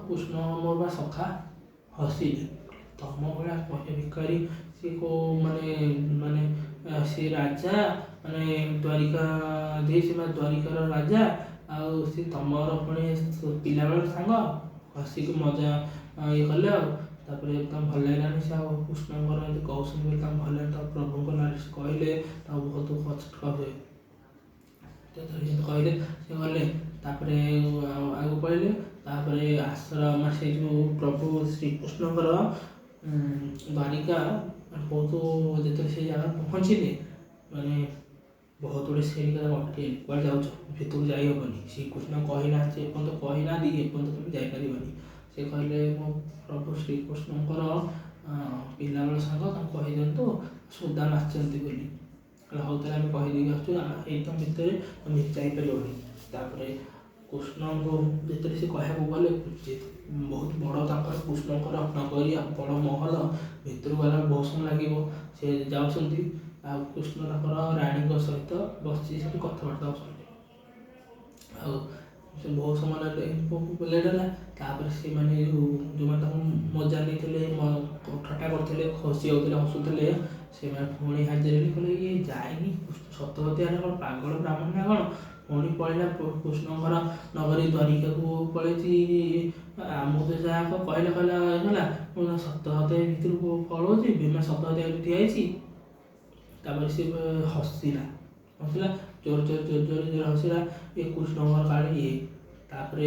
କୃଷ୍ଣ ମୋର ବା ସଖା। ହସିଲେ। ତମ ଭଳିଆ କହିଲେ ଭିକାରୀ ସିଏ କେଉଁ ମାନେ ମାନେ ସିଏ ରାଜା ମାନେ ଦ୍ୱାରିକାଧୀଶ ବା ଦ୍ୱାରିକାର ରାଜା ଆଉ ସିଏ ତମର ପୁଣି ପିଲାବେଳର ସାଙ୍ଗ। ହସିକି ମଜା ଇଏ କଲେ ଆଉ ତାପରେ ତାଙ୍କୁ ଭଲ ଲାଗିଲାନି ସେ ଆଉ କୃଷ୍ଣଙ୍କର ଏମିତି କହୁଛନ୍ତି ବୋଲି ତାଙ୍କୁ ଭଲ ଲାଗିଲା। ତାଙ୍କ ପ୍ରଭୁଙ୍କ ନାଁରେ ସେ କହିଲେ ତାଙ୍କୁ ବହୁତ କଷ୍ଟ ହୁଏ। ଯେତେବେଳେ ସେ କହିଲେ ସେ ଗଲେ ତାପରେ ଆଗକୁ ପଳେଇଲେ। ତାପରେ ଆଶ୍ରମ ସେ ଯେଉଁ ପ୍ରଭୁ ଶ୍ରୀକୃଷ୍ଣଙ୍କର ଦ୍ୱାରିକା ବହୁତ ଯେତେବେଳେ ସେ ଜାଗା ପହଞ୍ଚିଲେ ମାନେ ବହୁତ ଗୁଡ଼ିଏ ଶ୍ରେଣୀ କଥା ଅଟକେଇଲେ କୁଆଡ଼େ ଯାଉଛ ଭିତରକୁ ଯାଇ ହେବନି। ଶ୍ରୀକୃଷ୍ଣ କହିନାହାନ୍ତି ଏପର୍ଯ୍ୟନ୍ତ କହିନାହାନ୍ତି ଏପର୍ଯ୍ୟନ୍ତ ତୁମେ ଯାଇପାରିବନି। ସେ କହିଲେ ମୋ ପ୍ରଭୁ ଶ୍ରୀକୃଷ୍ଣଙ୍କର ପିଲାବେଳ ସାଙ୍ଗ ତାଙ୍କୁ କହିଦିଅନ୍ତୁ ସୁଦାମ ଆସିଛନ୍ତି ବୋଲି। କହିଲେ ହଉ ତାହେଲେ ଆମେ କହିଦେଇକି ଆସୁଛୁ ଏଇ ତ ଭିତରେ ତମେ ଯାଇପାରିବନି। ତାପରେ କୃଷ୍ଣଙ୍କୁ ଯେତେବେଳେ ସେ କହିବାକୁ ଗଲେ ବହୁତ ବଡ଼ ତାଙ୍କର କୃଷ୍ଣଙ୍କର ନଗରୀ ବଡ଼ ମହଲ ଭିତରକୁ ଗଲା ବହୁତ ସମୟ ଲାଗିବ। ସେ ଯାଉଛନ୍ତି ଆଉ କୃଷ୍ଣ ତାଙ୍କର ରାଣୀଙ୍କ ସହିତ ବସି ସେଠି କଥାବାର୍ତ୍ତା ହେଉଛନ୍ତି। ଆଉ ସେ ବହୁତ ସମୟ ଲେଟ୍ ହେଲା। ତାପରେ ସେମାନେ ଯେଉଁମାନେ ତାଙ୍କୁ ମଜା ନେଇଥିଲେ ଥଟ୍ଟା କରୁଥିଲେ ଖସି ଯାଉଥିଲେ ହସୁଥିଲେ ସେମାନେ ପୁଣି ହାଜିର ହେଲେ କହିଲେ ଇଏ ଯାଇନି ସତସତିଆରେ କ'ଣ ପାଗଳ ବ୍ରାହ୍ମଣ ନା କ'ଣ? ପୁଣି ପଳେଇଲା କୃଷ୍ଣଙ୍କର ନଗରୀ ଦ୍ୱାରିକାକୁ ପଳେଇଛି। ଆମକୁ ତ ଯାହା କହିଲା ହେଲା ସତସତିଆ ଭିତରକୁ ପଳଉଛି ବିନା ସତସତିଆ ଠିଆ ହେଇଛି। ତାପରେ ସେ ହସିଲା ଜୋର ହସିଲା ଏ କୃଷ୍ଣଙ୍କର କାଳେ ଇଏ। ତାପରେ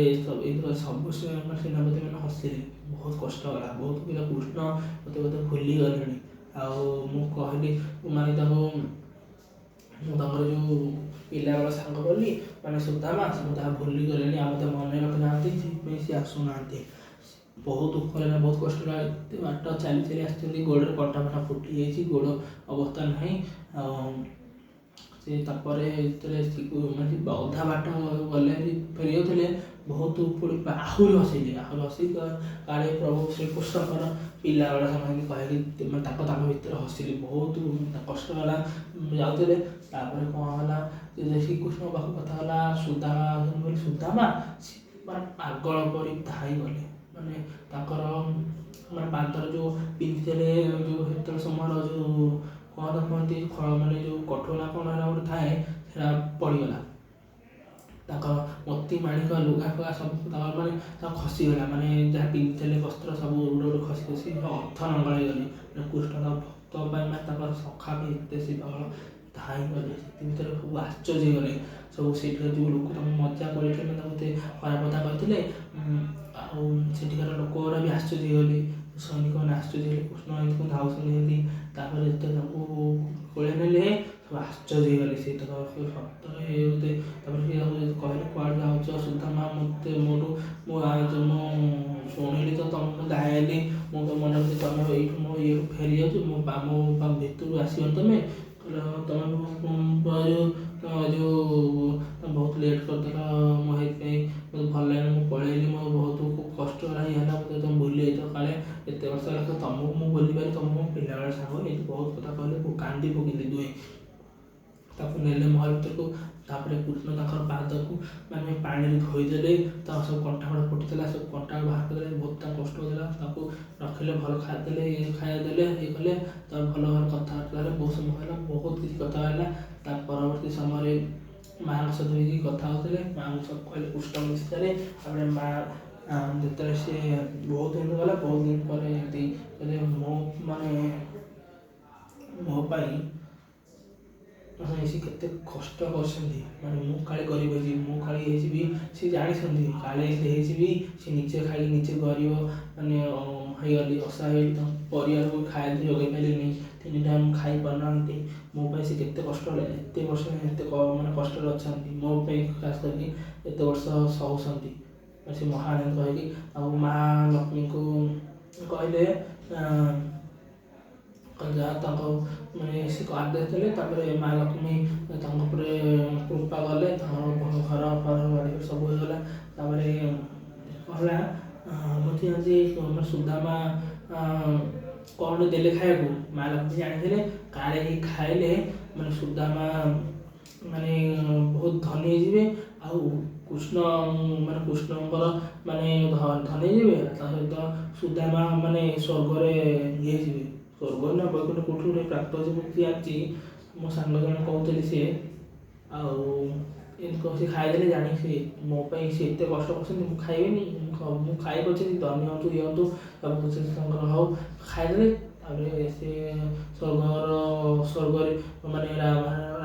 ସବୁ ସେନାପତି ମାନେ ହସିଲେ ବହୁତ କଷ୍ଟ ହେଲା। ବହୁତ ପିଲା କୃଷ୍ଣ ମୋତେ ଭୁଲିଗଲେଣି। ଆଉ ମୁଁ କହିଲି ମାନେ ତାଙ୍କୁ ମୁଁ ତାଙ୍କର ଯେଉଁ ପିଲାବେଳ ସାଙ୍ଗ ବୋଲି ମାନେ ସୁଦାମା ମୁଁ ତାହା ଭୁଲିଗଲେଣି ଆଉ ମୋତେ ମନେ ରଖିନାହାନ୍ତି ସେଥିପାଇଁ ସେ ଆସୁନାହାନ୍ତି। ବହୁତ ଦୁଃଖ ହେଲା ବହୁତ କଷ୍ଟ ହେଲା। ଏତେ ବାଟ ଚାଲି ଚାଲି ଆସିଛନ୍ତି ଗୋଡ଼ରେ କଣ୍ଟା ଫଣ୍ଟା ଫୁଟି ଯାଇଛି ଗୋଡ଼ ଅବସ୍ଥା ନାହିଁ। ଆଉ ସେ ତାପରେ ଯେତେବେଳେ ମାନେ ଅଧା ବାଟ ଗଲେ ଫେରି ଯାଉଥିଲେ ବହୁତ ପୁଣି ଆହୁରି ହସିକି କାଳେ ପ୍ରଭୁ ଶ୍ରୀକୃଷ୍ଣଙ୍କର ପିଲାବେଳ ସେମାନେ କହିକି ତାଙ୍କ ଭିତରେ ହସିଲେ ବହୁତ କଷ୍ଟ ହେଲା ଯାଉଥିଲେ। ତାପରେ କ'ଣ ହେଲା ଶ୍ରୀକୃଷ୍ଣଙ୍କ ପାଖକୁ କଥା ହେଲା ସୁଦାମା ମାନେ ପାଗଳ ପରି ଧାଇଁ ଗଲେ। ମାନେ ତାଙ୍କର ମାନେ ପାଦର ଯେଉଁ ପିନ୍ଧିଥିଲେ ଯେଉଁ ସେତେବେଳେ ସମୟର ଯେଉଁ କ'ଣ କୁହନ୍ତି ମାନେ ଯେଉଁ କଠୋର ନା କ'ଣ ହେଲା ଗୋଟେ ଥାଏ ସେଟା ପଡ଼ିଗଲା। ତାଙ୍କ ମୋତି ମାଣିକ ଲୁଗା ଫୁଗା ସବୁ ତାଙ୍କର ମାନେ ତାଙ୍କ ଖସିଗଲା ମାନେ ଯାହା ପିନ୍ଧିଥିଲେ ବସ୍ତ୍ର ସବୁ ଗୋଟେ ଖସି ଖସି ଅର୍ଥ ନଙ୍ଗଳ ହେଇଗଲେ। କୃଷ୍ଣ ତାଙ୍କ ଭକ୍ତ ପାଇଁ ମାନେ ତାଙ୍କର ସଖା ପାଇଁ ଏତେ ସେ ପାଗଳ ଧାଇଁ ଗଲେ। ସେଥି ଭିତରେ ସବୁ ଆଶ୍ଚର୍ଯ୍ୟ ହେଇଗଲେ ସବୁ ସେଇଠିର ଯେଉଁ ଲୋକ ତାଙ୍କୁ ମଜା କରିଥିଲେ ତାଙ୍କୁ ଏତେ ଖରାପ କଥା କହିଥିଲେ। ଆଉ ସେଠିକାର ଲୋକଗୁଡ଼ା ବି ଆଶ୍ଚର୍ଯ୍ୟ ହେଇଗଲେ ସୈନିକମାନେ ଆଶ୍ଚର୍ଯ୍ୟ ହେଲେ କୃଷ୍ଣ ଏମିତି ଧାଉଛନ୍ତି ଯେମିତି। ତାପରେ ଯେତେବେଳେ ତାଙ୍କୁ କୋଳରେ ନେଲେ ସବୁ ଆଶ୍ଚର୍ଯ୍ୟ ହେଇଗଲେ ସେ ସତରେ ବୋଧେ। ତାପରେ ସେ କହିଲେ କୁଆଡ଼େ ଯାଉଛ ସୁଦାମା ମୋତେ ମୋଠୁ ମୁଁ ଶୁଣିଲି ତ ତମକୁ ଧାଇଁଲି ମୁଁ ତ ମନେ କରୁଛି ତମେ ଏଇଠୁ ମୋ ଇଏରୁ ଫେରି ଯାଉଛ ମୋ ଭିତରକୁ ଆସିବନି ତମେ। ତମେ ବହୁତ ଲେଟ୍ କରିଦେଲ ମୁଁ ସେଇଥିପାଇଁ ମୋତେ ଭଲ ଲାଗିଲା ମୁଁ ପଳେଇଲି ମୋ ବହୁତ କଷ୍ଟ ହେଲା ଇଏ ହେଲା ମୋତେ ତମେ ଭୁଲି ଯାଇଥିବ କାଳେ ଏତେ ବର୍ଷ ହେଲା ତମକୁ ମୁଁ ଭୁଲିପାରିଲି ତମକୁ ମୋ ପିଲାବେଳ ସାଙ୍ଗ ଏମିତି ବହୁତ କଥା କହିଲେ କାନ୍ଦି ପକେଇଲେ ଦୁହେଁ। ତାକୁ ନେଲେ ମହଲ ଭିତରକୁ। ତାପରେ କୃଷ୍ଣ ତାଙ୍କର ପାଦକୁ ମାନେ ପାଣିରେ ଧୋଇଦେଲେ ତାଙ୍କ ସବୁ କଣ୍ଟା ଫଣ୍ଟା ଫୁଟିଥିଲା ସବୁ କଣ୍ଟାକୁ ବାହାର କରିଦେଲେ ବହୁତ ତାଙ୍କୁ କଷ୍ଟ ହେଉଥିଲା। ତାକୁ ରଖିଲେ ଭଲ ଖାଇଦେଲେ ଖାଇବା ଦେଲେ ଇଏ କଲେ ତାର ଭଲ କଥାବାର୍ତ୍ତା ହେଲେ ବହୁତ ସମୟ ହେଲା ବହୁତ କିଛି କଥା ହେଲା। ତା ପରବର୍ତ୍ତୀ ସମୟରେ ମାଆଙ୍କ ସହିତ ବି କଥା ହେଉଥିଲେ ମାଆଙ୍କୁ ସବୁ କହିଲେ କୃଷ୍ଣ ବିଷୟରେ। ତାପରେ ମାଆ ଯେତେବେଳେ ସେ ବହୁତ ଦିନ ଗଲା ବହୁତ ଦିନ ପରେ ଏମିତି କହିଲେ ମୋ ପାଇଁ ସେ କେତେ କଷ୍ଟ କରିଛନ୍ତି ମାନେ ମୁଁ କାଳେ ଗରିବ ହେଇଯିବି ମୁଁ କାଳେ ହେଇଯିବି ସେ ଜାଣିଛନ୍ତି କାଳେ ହେଇଯିବି ସେ ନିଜେ ଖାଇକି ନିଜେ ଗରିବ ମାନେ ହେଇଗଲି ଅସହାୟ ହେଇଗଲି ତାଙ୍କ ପରିବାରକୁ ଖାଇବା ଯୋଗାଇ ପାରିଲିନି 3 ଟାଇମ୍ ଖାଇ ପାରୁନାହାନ୍ତି। ମୋ ପାଇଁ ସେ କେତେ କଷ୍ଟ ହେଲେ ଏତେ ବର୍ଷ ଏତେ ମାନେ କଷ୍ଟରେ ଅଛନ୍ତି ମୋ ପାଇଁ ଖାସ୍ କରିକି ଏତେ ବର୍ଷ ସହୁଛନ୍ତି ସେ ମହାନ କହିକି। ଆଉ ମାଆ ଲକ୍ଷ୍ମୀଙ୍କୁ କହିଲେ ଯାହା ତାଙ୍କ ମାନେ ସେ ଆଦେଶ ଦେଲେ। ତାପରେ ମାଆ ଲକ୍ଷ୍ମୀ ତାଙ୍କ ଉପରେ କୃପା କଲେ ତାଙ୍କର ଘର ଫର ବାଡ଼ି ସବୁ ହେଇଗଲା। ତାପରେ କହିଲା ମୋତେ ଆଜି ସୁଦାମା କ'ଣ ଦେଲେ ଖାଇବାକୁ, ମା ଲକ୍ଷ୍ମୀ ଜାଣିଥିଲେ କାଳେ ଖାଇଲେ ମାନେ ସୁଦାମା ମାନେ ବହୁତ ଧନୀ ହେଇଯିବେ, ଆଉ କୃଷ୍ଣଙ୍କର ମାନେ ଧନୀ ହେଇଯିବେ, ତା ସହିତ ସୁଦାମା ମାନେ ସ୍ୱର୍ଗରେ ଇଏ ହେଇଯିବେ, ସ୍ୱର୍ଗ ନା ବୈକୁଣ୍ଠ କୋଉଠି ଗୋଟେ ପ୍ରାପ୍ତ ହେଇଯିବ ମୁଁ ଜାଣିଛି, ମୋ ସାଙ୍ଗ ଜଣେ କହୁଥିଲି ସିଏ। ଆଉ ଏମିତି କହୁଛି ଖାଇଦେଲେ ଜାଣି ସେ ମୋ ପାଇଁ ସେ ଏତେ କଷ୍ଟ କରୁଛନ୍ତି, ମୁଁ ଖାଇବିନି, ମୁଁ ଖାଇ ପଛେ ଧନୀ ହୁଅନ୍ତୁ ଇଏ ହୁଅନ୍ତୁ ସବୁ କିଛି ତାଙ୍କର ହଉ, ଖାଇଦେଲେ ତାପରେ ସେ ସ୍ୱର୍ଗରେ ମାନେ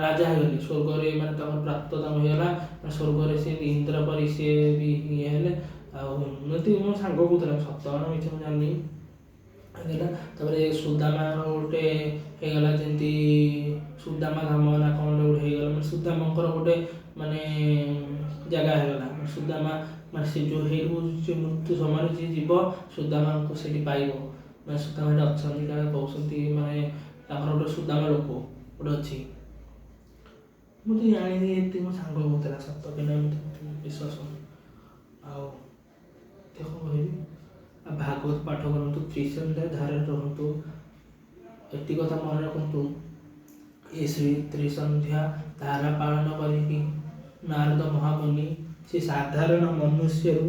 ରାଜା ହେଇଗଲେ, ସ୍ୱର୍ଗରେ ମାନେ ତାଙ୍କର ପ୍ରାପ୍ତ ତାଙ୍କୁ ହେଇଗଲା, ସ୍ୱର୍ଗରେ ସେ ଇନ୍ଦ୍ର ପରି ସେ ବି ଇଏ ହେଲେ। ଆଉ ଏମିତି ମୋ ସାଙ୍ଗ କହୁଥିଲା, ସତ ନା ମିଛ ମୁଁ ଜାଣିନି ହେଲା। ତାପରେ ସୁଦାମାର ଗୋଟେ ହେଇଗଲା ଯେମିତି ସୁଦାମା ଧାମ ନା କ'ଣ ଗୋଟେ ହେଇଗଲା, ମାନେ ସୁଦାମାଙ୍କର ଗୋଟେ ମାନେ ଜାଗା ହେଇଗଲା, ସୁଦାମା ମାନେ ସେ ଯେଉଁ ହେଇଠୁ ସେ ମୃତ୍ୟୁ ସମୟରେ ଯିଏ ଯିବ ସୁଦାମାଙ୍କୁ ସେଠି ପାଇବ, ମାନେ ସୁଦାମା ସେଠି ଅଛନ୍ତି କାଳେ କହୁଛନ୍ତି, ମାନେ ତାଙ୍କର ଗୋଟେ ସୁଦାମା ଲୋକ ଗୋଟେ ଅଛି, ମୁଁ ତ ଜାଣିନି ଏମିତି ମୋ ସାଙ୍ଗ କହୁଥିଲା, ସତ କି ନା ବିଶ୍ୱାସ କରୁନି। ଆଉ କ'ଣ କହିବି, ଆଉ ଭାଗବତ ପାଠ କରନ୍ତୁ, ତ୍ରିସନ୍ଧ୍ୟା ଧାରାରେ ରୁହନ୍ତୁ, ଏତିକି କଥା ମନେ ରଖନ୍ତୁ। ଏ ଶ୍ରୀ ତ୍ରିସନ୍ଧ୍ୟା ଧାରା ପାଳନ କରିକି ନାରଦ ମହାମୁନି ସେ ସାଧାରଣ ମନୁଷ୍ୟରୁ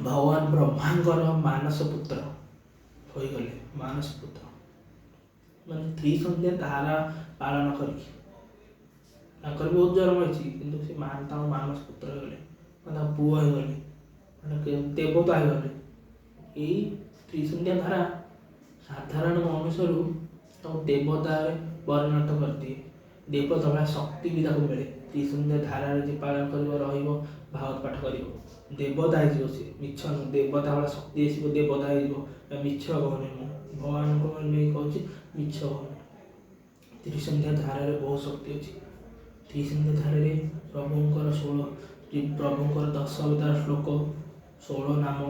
ଭଗବାନ ବ୍ରହ୍ମାଙ୍କର ମାନସ ପୁତ୍ର ହୋଇଗଲେ, ମାନସ ପୁତ୍ର ମାନେ ତ୍ରିସନ୍ଧ୍ୟା ଧାରା ପାଳନ କରିକି ତାଙ୍କର ବହୁତ ଜନ୍ମ ହେଇଛି, କିନ୍ତୁ ସେ ତାଙ୍କ ମାନସ ପୁତ୍ର ହେଇଗଲେ, ମାନେ ତାଙ୍କ ପୁଅ ହେଇଗଲେ, ମାନେ ଦେବତା ହେଇଗଲେ। ଏଇ ତ୍ରିସନ୍ଧ୍ୟା ଧାରା ସାଧାରଣ ମନୁଷ୍ୟରୁ ତାକୁ ଦେବତାରେ ପରିଣତ କରିଦିଏ, ଦେବତା ଭଳିଆ ଶକ୍ତି ବି ତାକୁ ମିଳେ। ତ୍ରିସନ୍ଧ୍ୟା ଧାରାରେ ଯିଏ ପାଳନ କରିବ, ରହିବ, ଭାଗବତ ପାଠ କରିବ, ଦେବତା ହେଇଯିବ ସିଏ, ମିଛ ନୁହଁ, ଦେବତା ଭଳିଆ ଶକ୍ତି ଆସିବ, ଦେବତା ହେଇଯିବ, ମିଛ କହୁନି ମୁଁ, ଭଗବାନଙ୍କୁ ନେଇ କହୁଛି, ମିଛ କହୁନି। ତ୍ରିସନ୍ଧ୍ୟା ଧାରାରେ ବହୁତ ଶକ୍ତି ଅଛି। ତ୍ରିସନ୍ଧ୍ୟା ଧାରାରେ ପ୍ରଭୁଙ୍କର 10 ଅବତାର ଶ୍ଲୋକ, 16 ନାମ,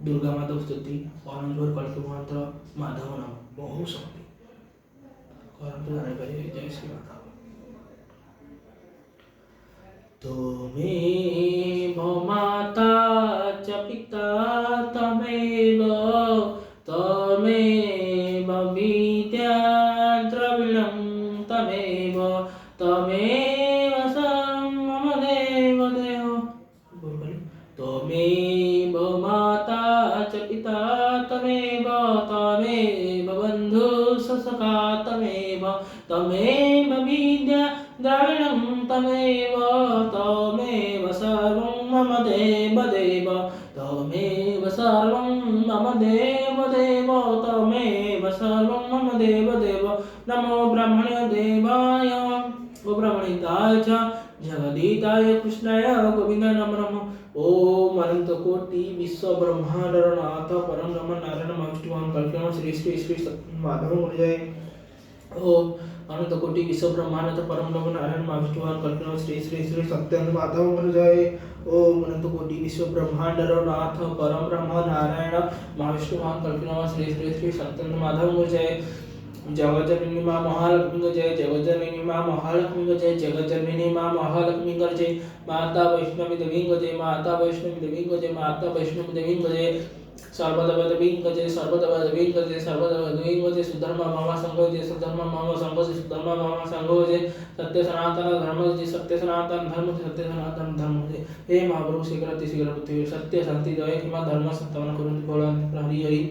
ଦୁର୍ଗା ମାଧବ ସ୍ତୁତି, ଅନନ୍ତ କଳ୍କି ମନ୍ତ୍ର, ମାଧବ ନାମ, ବହୁ ଶକ୍ତି କରନ୍ତୁ, ଜାଣିପାରିବେ। ଜୟ ଶ୍ରୀ ମାଧବ। त्वमेव माता च पिता त्वमेव विद्या द्रविणं त्वमेव सर्वं मम देव देव। त्वमेव माता च पिता त्वमेव बन्धु सखा त्वमेव विद्या द्रविणं त्वमेव सर्वं मम देव देव, त्वमेव सर्वं मम देव देव, त्वमेव सर्वं मम देव देव। नमो ब्रह्मणे देवाय ओ ब्रह्मणिताय च जगदीताय कृष्णाय गोविन्दाय नमो नमः। ओम अनंत कोटि विश्व ब्रह्मांडर नाथ परम ब्रह्म नारायण विष्णु कल्पना श्री श्री श्री माधव जय। ओम अनंत कोटि विश्व ब्रह्मांड परम ब्रह्म नारायण विष्णु कल्पना श्री श्री श्री सत्यानंद माधव जय। ओम अनंत कोटि विश्व ब्रह्मांडर नाथ परम ब्रह्म नारायण विष्णु कल्पना श्री श्री श्री सत्यानंद माधव जय। जगज्जननी मां महालक्ष्मी जय, जगज्जननी मां महालक्ष्मी जय, जगज्जननी मां महालक्ष्मी जय। माता वैष्णवी देवी जय, माता वैष्णवी देवी जय, माता वैष्णवी देवी जय। सर्वदेव देवी जय, सर्वदेव देवी जय, सर्वदेव देवी जय। सुधर्मा मामा संघ जय, सुधर्मा मामा संघ जय, सुधर्मा मामा संघ जय। सत्य सनातन धर्म जय, सत्य सनातन धर्म जय, सत्य सनातन धर्म जय। हे महाप्रभु शीघ्र पृथ्वी सत्य शांति जय हिमा धर्म संस्थापन करंतु भगवान प्रहरी हरि।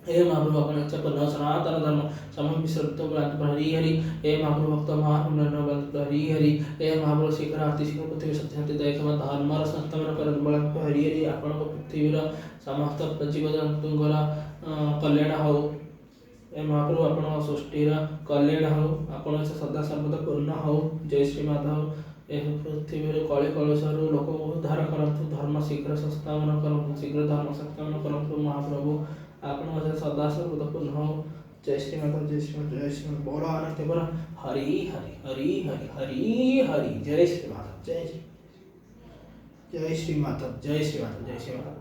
हे महाप्रभु अपने इच्छा पर सनातन धर्म समय विश्रब्द हरि हरि। हे महाप्रभु भक्त महाप्रभु हरि हरि। हे महाप्रभु शीघ्र अति शीघ्र पृथ्वी सत्य शांति दया धर्मर संस्थापन करंतु हरि हरि। आपण पृथ्वीर समस्त जीवजंतुଙ୍କର कल्याण हो। हे महाप्रभु आपण सृष्टिर कल्याण हो, आपण सदा सर्वदा पूर्ण हो। जय श्री माधव। पृथ्वी कଳି कलुषରୁ लोक उद्धार करंतु, धर्म शीघ्र संस्थापन करंतु, शीघ्र धर्म संस्थापन करंतु महाप्रभु आपण सदा सर्वदा पूर्ण हो। जय श्री माधव, जय श्री माधव, जय श्री माधव। बोलो आनंद बोलो हरि हरि हरि हरि हरि हरि। जय श्री माधव, जय श्री माधव, जय श्री माधव, जय श्री माधव।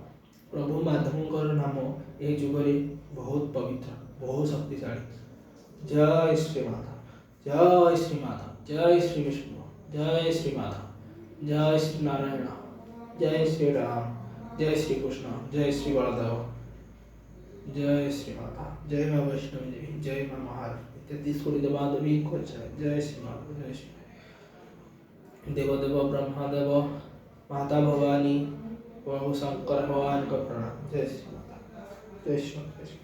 प्रभु माधवଙ୍କର नाम ए जुगरे बहुत पवित्र, बहुत शक्तिशाली। जय श्री माधव, जय श्री माधव, जय श्री विष्णु, जय श्री माधव। जय श्री नारायण, जय श्री राम, जय श्री कृष्ण, जय श्री बलदेव, जय श्री माता, जय माँ वैष्णवी देवी, जय माँ महालक्ष्मी, 33 कोटि देवादेवी को जय, जय श्री माता, जय श्री देवदेव ब्रह्मदेव, माता भवानी, प्रभु शंकर भगवान का प्रणाम, जय श्री माता, जय श्री माता।